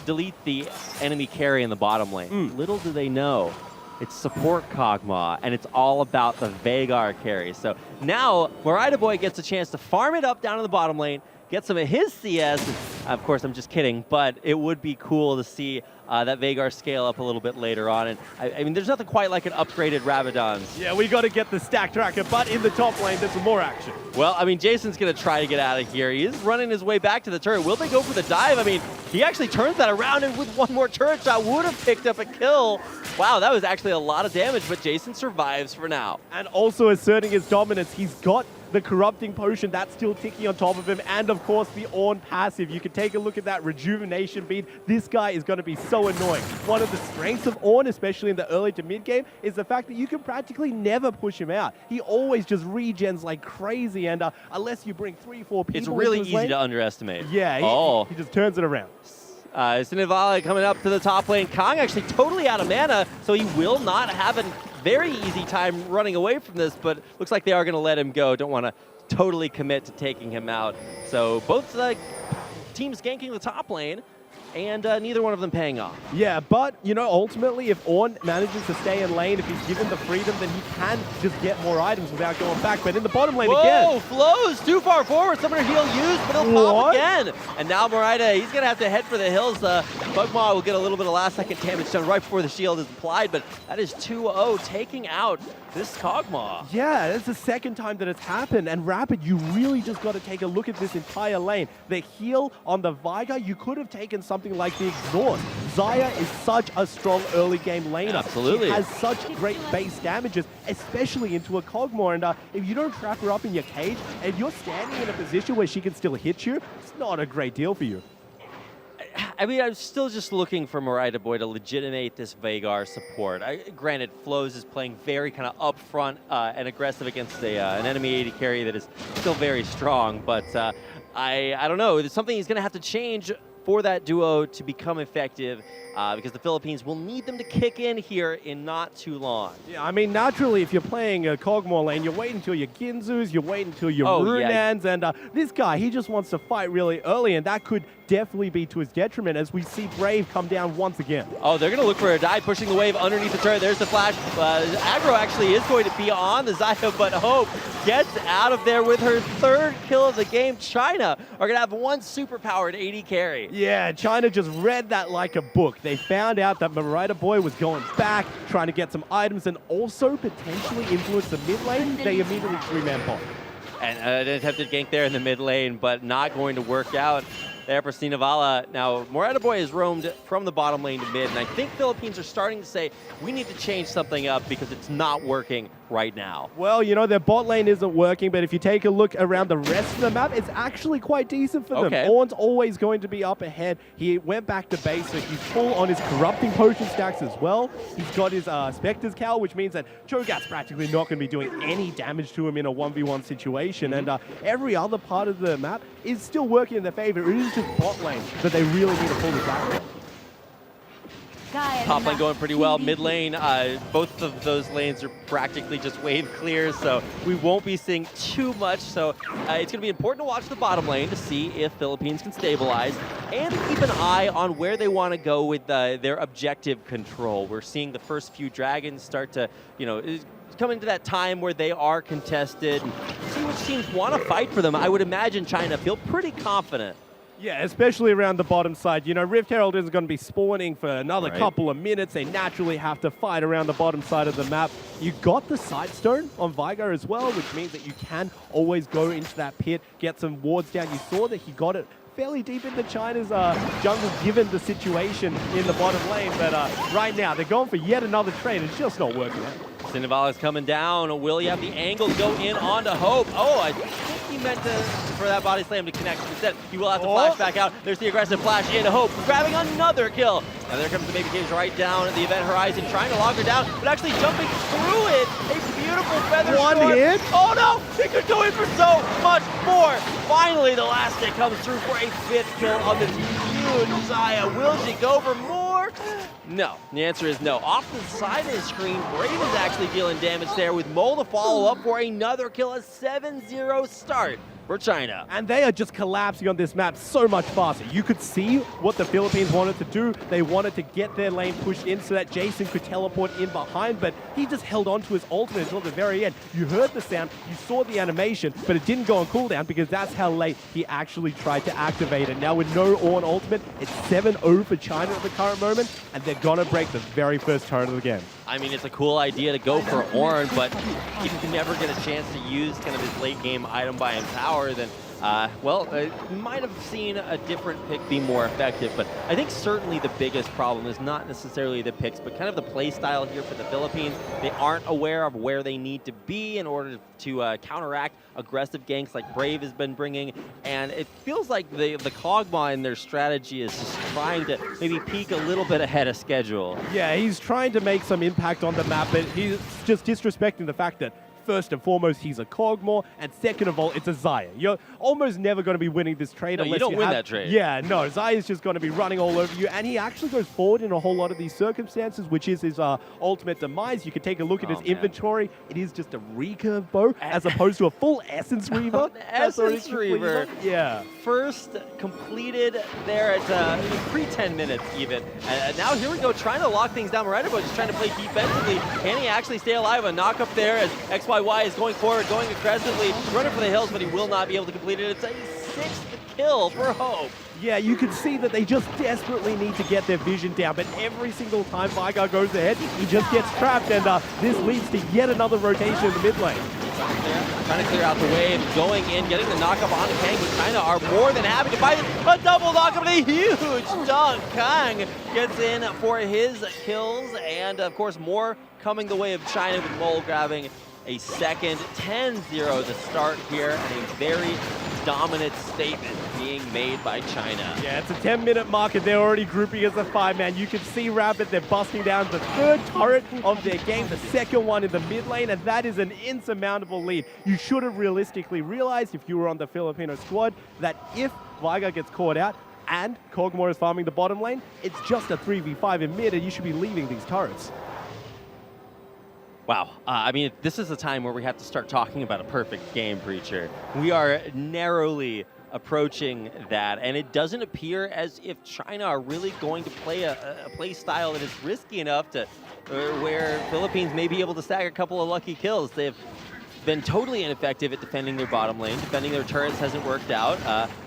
delete the enemy carry in the bottom lane. Little do they know, it's support Kog'Maw, and it's all about the Veigar carry. So now, Morai Boy gets a chance to farm it up down in the bottom lane, get some of his CS. Of course, I'm just kidding, but it would be cool to see that Veigar scale up a little bit later on. And I mean, there's nothing quite like an upgraded Rabadon's. Yeah, we got to get the stack tracker, but in the top lane, there's some more action. Well, I mean, Jason's going to try to get out of here. He is running his way back to the turret. Will they go for the dive? I mean, he actually turns that around, and with one more turret shot, would have picked up a kill. Wow, that was actually a lot of damage, but Jason survives for now. And also asserting his dominance, he's got the corrupting potion that's still ticking on top of him, and of course the Ornn passive. You can take a look at that rejuvenation bead. This guy is going to be so annoying. One of the strengths of Ornn, especially in the early to mid game, is the fact that you can practically never push him out. He always just regens like crazy, and unless you bring 3-4 people, it's really into his easy lane, to underestimate. Yeah, he just turns it around. Sinivala coming up to the top lane. Kong actually totally out of mana, so he will not have a very easy time running away from this, but looks like they are going to let him go. Don't want to totally commit to taking him out. So both teams ganking the top lane, and neither one of them paying off. Yeah, but, you know, ultimately, if Ornn manages to stay in lane, if he's given the freedom, then he can just get more items without going back. But in the bottom lane again... Whoa, Flows too far forward. Summoner heal used, but he'll pop again. And now Moraida, he's going to have to head for the hills. Kog'Maw will get a little bit of last-second damage done right before the shield is applied, but that is 2-0, taking out this Kog'Maw. Yeah, that's the second time that it's happened. And Rapid, you really just got to take a look at this entire lane. The heal on the Veigar, you could have taken something like the Exhaust. Xayah is such a strong early game laner. Absolutely. She has such great base damages, especially into a Kog'Maw. And if you don't trap her up in your cage, and you're standing in a position where she can still hit you, it's not a great deal for you. I mean, I'm still just looking for Moraida Boy to legitimate this Veigar support. Granted, Flows is playing very kind of upfront and aggressive against an enemy AD carry that is still very strong, but I don't know. There's something he's going to have to change for that duo to become effective because the Philippines will need them to kick in here in not too long. Yeah, I mean, naturally, if you're playing a Kog'Maw lane, you're waiting until your Ginzus, you're waiting until your Runans, and this guy, he just wants to fight really early, and that could definitely be to his detriment as we see Brave come down once again. Oh, they're going to look for a dive, pushing the wave underneath the turret. There's the flash. Aggro actually is going to be on the Xayah, but Hope gets out of there with her 3rd kill of the game. China are going to have one super-powered AD carry. Yeah, China just read that like a book. They found out that Marita Boy was going back, trying to get some items, and also potentially influence the mid lane. They immediately 3-man pop. And an attempted gank there in the mid lane, but not going to work out there for Sinavala. Now, Morata Boy has roamed from the bottom lane to mid, and I think Philippines are starting to say, we need to change something up because it's not working right now. Well, you know, their bot lane isn't working, but if you take a look around the rest of the map, it's actually quite decent for them. Ornn's always going to be up ahead. He went back to base, so he's full on his corrupting potion stacks as well. He's got his Spectre's Cowl, which means that Cho'Gath's practically not going to be doing any damage to him in a 1v1 situation, and every other part of the map is still working in their favor. It is just bot lane that they really need to pull this back. Top lane going pretty well. Mid lane, both of those lanes are practically just wave clear, so we won't be seeing too much. So it's going to be important to watch the bottom lane to see if Philippines can stabilize and keep an eye on where they want to go with their objective control. We're seeing the first few dragons start to, come into that time where they are contested and see which teams want to fight for them. I would imagine China feel pretty confident. Yeah, especially around the bottom side. You know, Rift Herald isn't going to be spawning for another couple of minutes. They naturally have to fight around the bottom side of the map. You got the Sightstone on Vigar as well, which means that you can always go into that pit, get some wards down. You saw that he got it fairly deep into China's jungle given the situation in the bottom lane. But right now, they're going for yet another trade. It's just not working out. Sinavala is coming down. Will he have the angle go in onto Hope? Oh, I think he meant for that body slam to connect. Instead, he will have to flash back out. There's the aggressive flash into Hope, grabbing another kill. Now there comes the Baby Caves right down at the event horizon, trying to lock her down, but actually jumping through it. A beautiful feather One storm. hit. Oh no, he could go in for so much more. Finally, the last hit comes through for a 5th kill on this huge Xayah. Will she go for more? No, the answer is no. Off the side of the screen, Brave is actually dealing damage there with Mole to follow up for another kill, a 7-0 start for China. And they are just collapsing on this map so much faster. You could see what the Philippines wanted to do. They wanted to get their lane pushed in so that Jason could teleport in behind, but he just held on to his ultimate until the very end. You heard the sound, you saw the animation, but it didn't go on cooldown because that's how late he actually tried to activate it. Now with no Ornn ultimate, it's 7-0 for China at the current moment, and they're gonna break the very first turret of the game. I mean, it's a cool idea to go for Ornn, but if you never get a chance to use kind of his late game item by Empower, then might have seen a different pick be more effective. But I think certainly the biggest problem is not necessarily the picks, but kind of the play style here for the Philippines. They aren't aware of where they need to be in order to counteract aggressive ganks like Brave has been bringing. And it feels like the Kog'Maw in their strategy is just trying to maybe peak a little bit ahead of schedule. Yeah, he's trying to make some impact on the map, but he's just disrespecting the fact that first and foremost, he's a Kog'Maw, and second of all, it's a Xayah. You're almost never going to be winning this trade unless you don't win that trade. Yeah, no, Xayah's just going to be running all over you, and he actually goes forward in a whole lot of these circumstances, which is his ultimate demise. You can take a look at his inventory. It is just a recurve bow, as opposed to a full Essence Reaver. Essence Reaver. Yeah. First completed there at pre-10 minutes even. And now here we go, trying to lock things down. Morata Boy just trying to play defensively. Can he actually stay alive? A knock up there as XYY is going forward, going aggressively, running for the hills, but he will not be able to complete it. It's a 6th kill for Hope. Yeah, you can see that they just desperately need to get their vision down, but every single time Vigar goes ahead, he just gets trapped, and this leads to yet another rotation in the mid lane. Trying to clear out the wave, going in, getting the knockup on Kang, but China are more than happy to fight it. A double knockup and a huge dunk. Kang gets in for his kills, and of course more coming the way of China with Mole grabbing a second. 10-0 to start here, and a very dominant statement being made by China. Yeah, it's a 10-minute mark, and they're already grouping as a 5-man. You can see Rapid, they're busting down the 3rd turret of their game, the 2nd one in the mid lane, and that is an insurmountable lead. You should have realistically realized, if you were on the Filipino squad, that if Vigar gets caught out, and Kog'Maw is farming the bottom lane, it's just a 3v5 in mid, and you should be leaving these turrets. Wow. I mean, this is a time where we have to start talking about a perfect game, Preacher. We are narrowly approaching that, and it doesn't appear as if China are really going to play a play style that is risky enough to where Philippines may be able to stack a couple of lucky kills. They've been totally ineffective at defending their bottom lane. Defending their turrets hasn't worked out.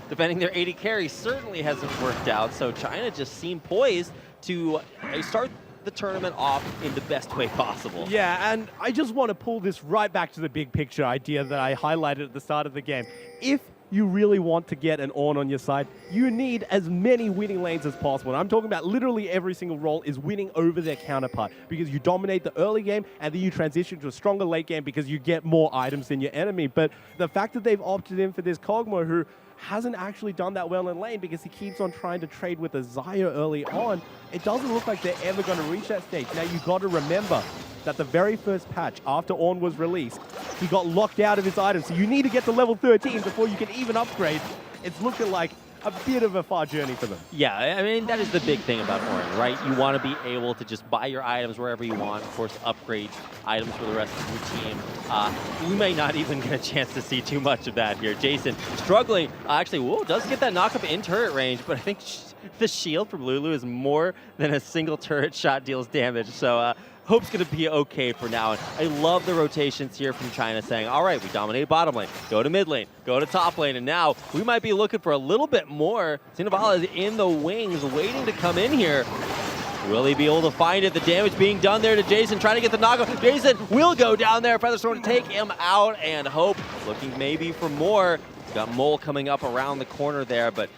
Defending their AD carry certainly hasn't worked out. So China just seemed poised to start the tournament off in the best way possible. Yeah, and I just want to pull this right back to the big picture idea that I highlighted at the start of the game. If you really want to get an Ornn on your side, you need as many winning lanes as possible. And I'm talking about literally every single role is winning over their counterpart, because you dominate the early game and then you transition to a stronger late game because you get more items than your enemy. But the fact that they've opted in for this Kog'Maw, who hasn't actually done that well in lane because he keeps on trying to trade with a Xayah early on, it doesn't look like they're ever going to reach that stage. Now, you got to remember that the very first patch after Ornn was released, he got locked out of his items. So you need to get to level 13 before you can even upgrade. It's looking like a bit of a far journey for them. Yeah, I mean, that is the big thing about Ornn, right? You want to be able to just buy your items wherever you want, of course, upgrade items for the rest of your team. We may not even get a chance to see too much of that here. Jason struggling. Actually, whoa, does get that knock up in turret range, but I think the shield from Lulu is more than a single turret shot deals damage. So Hope's going to be okay for now. And I love the rotations here from China saying, all right, we dominate bottom lane, go to mid lane, go to top lane, and now we might be looking for a little bit more. Sinavala is in the wings, waiting to come in here. Will he be able to find it? The damage being done there to Jason, trying to get the knockoff. Jason will go down there, Featherstorm to take him out, and Hope looking maybe for more. He's got Mole coming up around the corner there, but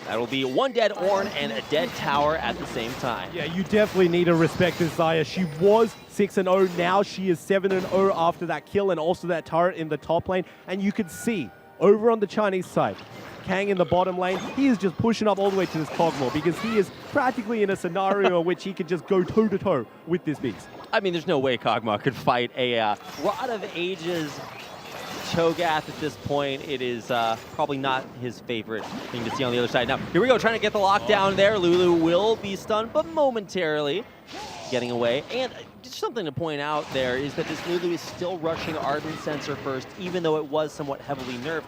that'll be one dead Ornn and a dead tower at the same time. Yeah, you definitely need to respect this Xayah. She was 6-0, now she is 7-0 after that kill and also that turret in the top lane. And you can see, over on the Chinese side, Kang in the bottom lane, he is just pushing up all the way to this Kog'Maw because he is practically in a scenario in which he could just go toe-to-toe with this beast. I mean, there's no way Kog'Maw could fight a Rod of Ages Cho'Gath at this point. It is probably not his favorite thing to see on the other side. Now, here we go, trying to get the lockdown there. Lulu will be stunned, but momentarily getting away. And just something to point out there is that this Lulu is still rushing Ardent Sensor first, even though it was somewhat heavily nerfed.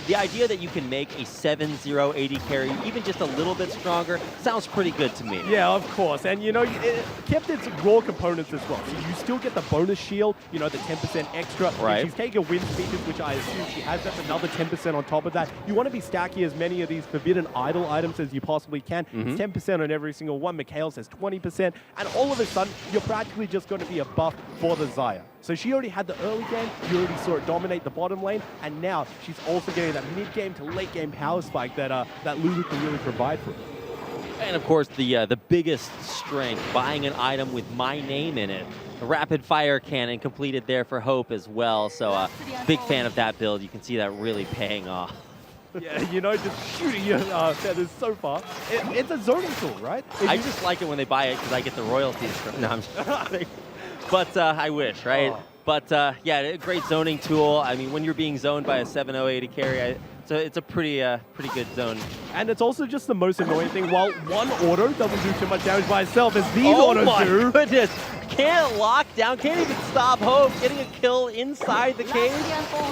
The idea that you can make a 7-0 AD carry even just a little bit stronger sounds pretty good to me. Yeah, of course. And, you know, it kept its raw components as well. So you still get the bonus shield, you know, the 10% extra. Right. She's taking wind speakers, which I assume she has. That's another 10% on top of that. You want to be stacking as many of these forbidden idol items as you possibly can. It's 10% on every single one. Mikhail says 20%. And all of a sudden, you're practically just going to be a buff for the Xayah. So she already had the early game, you already saw it dominate the bottom lane, and now she's also getting that mid-game to late-game power spike that that Lulu can really provide for her. And of course, the biggest strength, buying an item with my name in it. The rapid fire cannon completed there for Hope as well. So big fan of that build. You can see that really paying off. Yeah, you know, just shooting your feathers so far. It's a zoning tool, right? I just like it when they buy it because I get the royalties from them. But I wish, right? Oh. But yeah, a great zoning tool. I mean, when you're being zoned by a 7-0 AD carry, it's a pretty good zone. And it's also just the most annoying thing. While one auto doesn't do too much damage by itself, as these autos do. Oh my goodness! Can't lock down, can't even stop Hope. Getting a kill inside the cage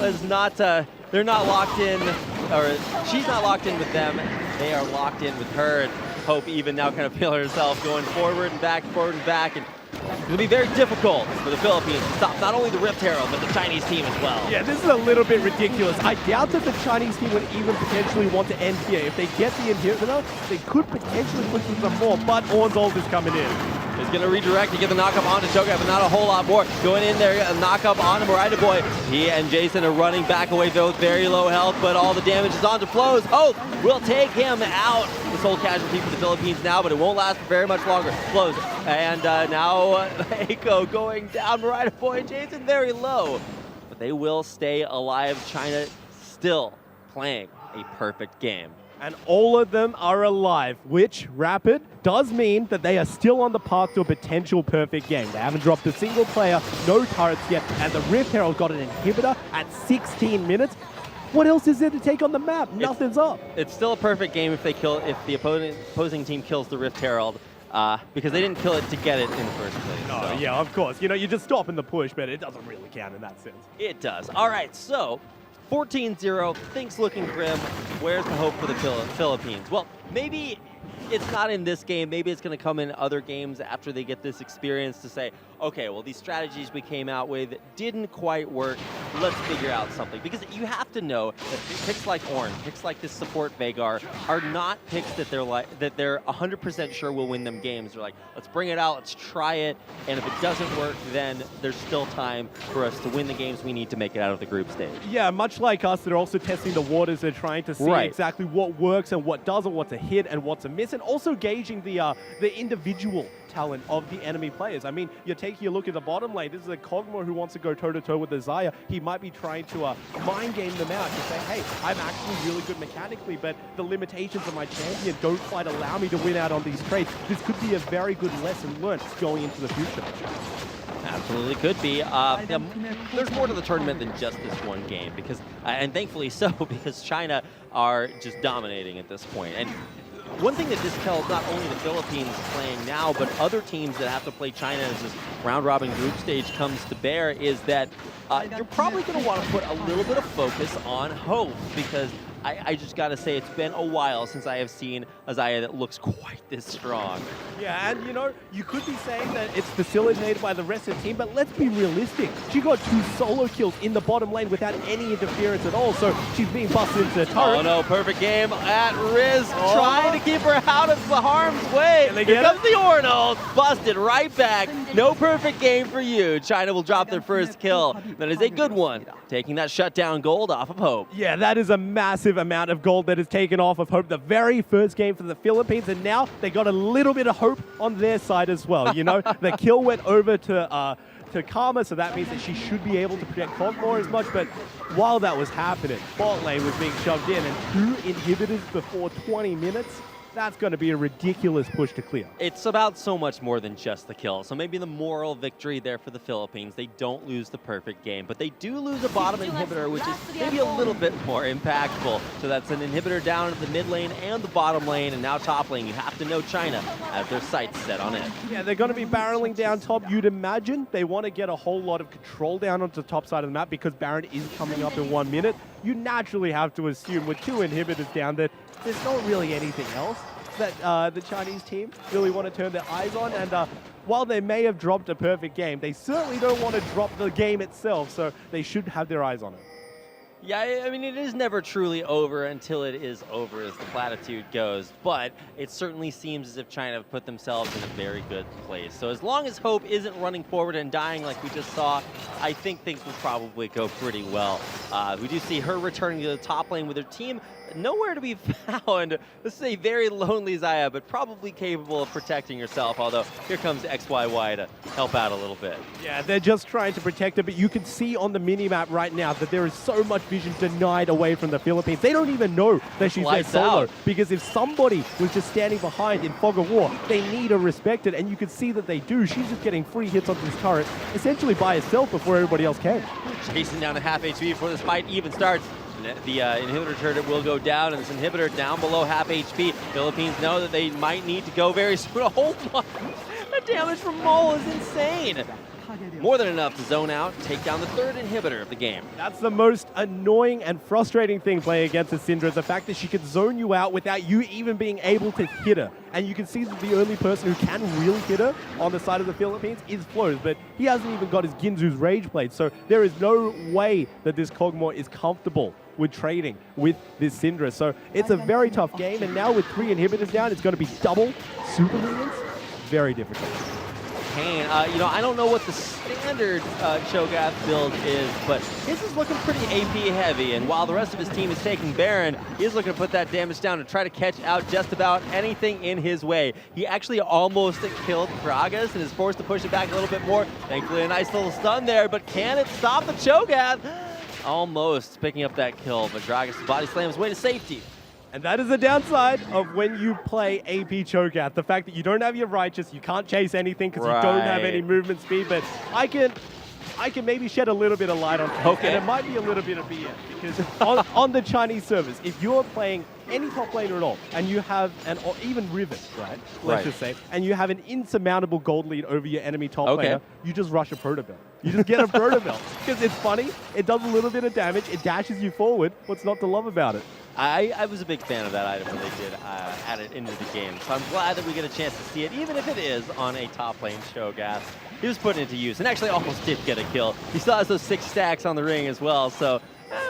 is not. They're not locked in, or she's not locked in with them. They are locked in with her. And Hope even now kind of feeling herself going forward and back, and it's going to be very difficult for the Philippines to stop not only the Rift Herald, but the Chinese team as well. Yeah, this is a little bit ridiculous. I doubt that the Chinese team would even potentially want to end here. If they get the inhibitor, they could potentially push with some more, but Ornn's ult is coming in. He's going to redirect to get the knockup onto Cho'Gath, but not a whole lot more. Going in there, a knockup on Marida Boy. He and Jason are running back away though with very low health, but all the damage is onto Flows. Hope will take him out. The sole casualty for the Philippines now, but it won't last for very much longer. Flows, and now Echo going down. Marida Boy and Jason very low, but they will stay alive. China still playing a perfect game. And all of them are alive, which, Rapid, does mean that they are still on the path to a potential perfect game. They haven't dropped a single player, no turrets yet, and the Rift Herald got an inhibitor at 16 minutes. What else is there to take on the map? Nothing's up. It's still a perfect game if the opposing team kills the Rift Herald, because they didn't kill it to get it in the first place. Oh, so. yeah, of course. You know, you're just stopping the push, but it doesn't really count in that sense. It does. All right, so 14-0, things looking grim. Where's the hope for the Philippines? Well, maybe it's not in this game. Maybe it's going to come in other games after they get this experience to say, okay, well, these strategies we came out with didn't quite work. Let's figure out something. Because you have to know that picks like Ornn, picks like this support Veigar, are not picks that they're 100% sure will win them games. They're like, let's bring it out, let's try it, and if it doesn't work, then there's still time for us to win the games we need to make it out of the group stage. Yeah, much like us, they're also testing the waters. They're trying to see exactly what works and what doesn't, what's a hit and what's a miss, and also gauging the individual talent of the enemy players. I mean, you're taking a look at the bottom lane. This is a Kog'Maw who wants to go toe-to-toe with the Xayah. He might be trying to mind game them out to say, hey, I'm actually really good mechanically, but the limitations of my champion don't quite allow me to win out on these trades. This could be a very good lesson learned going into the future. Absolutely could be. There's more to the tournament than just this one game, because, and thankfully so, because China are just dominating at this point. And one thing that this tells not only the Philippines playing now, but other teams that have to play China as this round-robin group stage comes to bear is that you're probably going to want to put a little bit of focus on hope, because I just got to say, it's been a while since I have seen a Xayah that looks quite this strong. Yeah, and you know, you could be saying that it's facilitated by the rest of the team, but let's be realistic. She got 2 solo kills in the bottom lane without any interference at all, so she's being busted into the turret. Oh no, perfect game at Riz, trying to keep her out of the harm's way. Here comes the Ornn, busted right back. No perfect game for you. China will drop their first kill. That is a good one, taking that shutdown gold off of Hope. Yeah, that is a massive amount of gold that is taken off of Hope. The very first game for the Philippines, and now they got a little bit of hope on their side as well. You know, the kill went over to Karma, so that means that she should be able to protect Kog'Maw as much, but while that was happening, bot lane was being shoved in, and 2 inhibitors before 20 minutes, that's going to be a ridiculous push to clear. It's about so much more than just the kill. So maybe the moral victory there for the Philippines. They don't lose the perfect game, but they do lose a bottom inhibitor, which is maybe a little bit more impactful. So that's an inhibitor down at the mid lane and the bottom lane, and now top lane. You have to know China has their sights set on it. Yeah, they're going to be barreling down top. You'd imagine they want to get a whole lot of control down onto the top side of the map because Baron is coming up in 1 minute. You naturally have to assume with 2 inhibitors down that there's not really anything else that the Chinese team really want to turn their eyes on. And while they may have dropped a perfect game, they certainly don't want to drop the game itself, so they should have their eyes on it. Yeah, I mean, it is never truly over until it is over, as the platitude goes, but it certainly seems as if China have put themselves in a very good place. So as long as Hope isn't running forward and dying like we just saw, I think things will probably go pretty well. We do see her returning to the top lane with her team nowhere to be found. This is a very lonely Xayah, but probably capable of protecting herself, although here comes XYY to help out a little bit. Yeah, they're just trying to protect her, but you can see on the mini-map right now that there is so much vision denied away from the Philippines. They don't even know that she's there solo, because if somebody was just standing behind in fog of war, they need to respect it, and you can see that they do. She's just getting free hits on this turret, essentially by herself before everybody else can. Chasing down to half HP before this fight even starts. The inhibitor turret will go down, and this inhibitor down below half HP. Philippines know that they might need to go very soon. Oh my, the damage from Mole is insane. More than enough to zone out, take down the 3rd inhibitor of the game. That's the most annoying and frustrating thing playing against a Syndra, is the fact that she can zone you out without you even being able to hit her. And you can see that the only person who can really hit her on the side of the Philippines is Flows, but he hasn't even got his Ginzu's Rage Blade, so there is no way that this Kog'Maw is comfortable with trading with this Syndra. So it's a very tough game, and now with 3 inhibitors down, it's going to be double super minions. Very difficult. Pain. You know, I don't know what the standard Cho'Gath build is, but his is looking pretty AP heavy, and while the rest of his team is taking Baron, he's looking to put that damage down and try to catch out just about anything in his way. He actually almost killed Gragas and is forced to push it back a little bit more. Thankfully, a nice little stun there, but can it stop the Cho'Gath? Almost picking up that kill, but Gragas body slams way to safety. And that is the downside of when you play AP Cho'Gath. The fact that you don't have your Righteous, you can't chase anything because you don't have any movement speed. But I can I can maybe shed a little bit of light on this, Okay. and it might be a little bit of BS, because on the Chinese servers, if you're playing any top laner at all, and you have or even Riven, right? Let's Right. just say, and you have an insurmountable gold lead over your enemy top Okay. laner, you just rush a Proto Belt. You just get a Proto Belt, because it's funny, it does a little bit of damage, it dashes you forward. What's not to love about it? I was a big fan of that item when they did add it into the game. So I'm glad that we get a chance to see it, even if it is on a top lane show, Gas. He was putting it to use and actually almost did get a kill. He still has those 6 stacks on the ring as well. So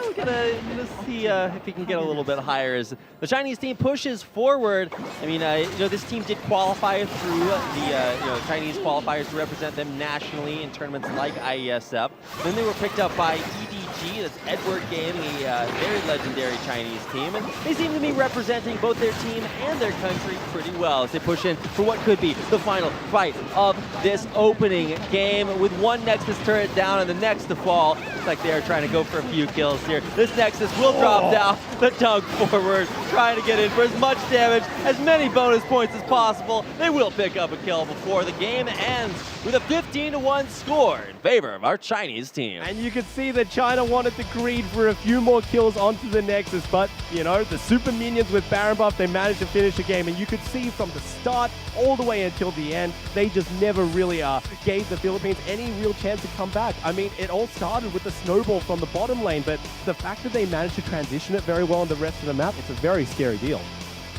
we're gonna see if he can get a little bit higher as the Chinese team pushes forward. I mean, this team did qualify through the Chinese qualifiers to represent them nationally in tournaments like IeSF. Then they were picked up by EDG, that's Edward Gaming, a very legendary Chinese team, and they seem to be representing both their team and their country pretty well as they push in for what could be the final fight of this opening game, with one Nexus turret down and the next to fall. Looks like they are trying to go for a few kills here. This Nexus will drop down the dunk forward, trying to get in for as much damage, as many bonus points as possible. They will pick up a kill before the game ends with a 15-1 score in favor of our Chinese team. And you could see that China wanted to greed for a few more kills onto the Nexus, but, the super minions with Baron buff, they managed to finish the game, and you could see from the start all the way until the end, they just never really gave the Philippines any real chance to come back. I mean, it all started with the snowball from the bottom lane, but the fact that they managed to transition it very well on the rest of the map, it's a very scary deal.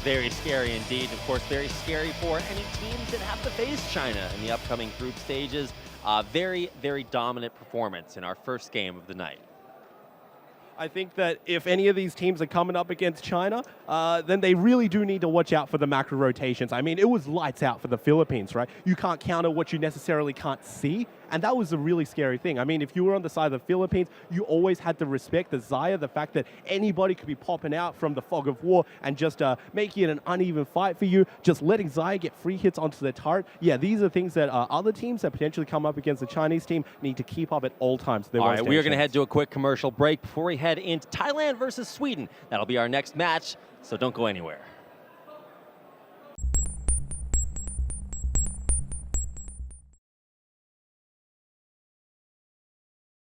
Very scary indeed. Of course, very scary for any teams that have to face China in the upcoming group stages. Very, very dominant performance in our first game of the night. I think that if any of these teams are coming up against China, then they really do need to watch out for the macro rotations. I mean, it was lights out for the Philippines, right? You can't counter what you necessarily can't see, and that was a really scary thing. I mean, if you were on the side of the Philippines, you always had to respect the Xayah, the fact that anybody could be popping out from the fog of war and just making it an uneven fight for you, just letting Xayah get free hits onto the turret. Yeah, these are things that other teams that potentially come up against the Chinese team need to keep up at all times. All right, we are going to head to a quick commercial break before we head into Thailand versus Sweden. That'll be our next match, so don't go anywhere.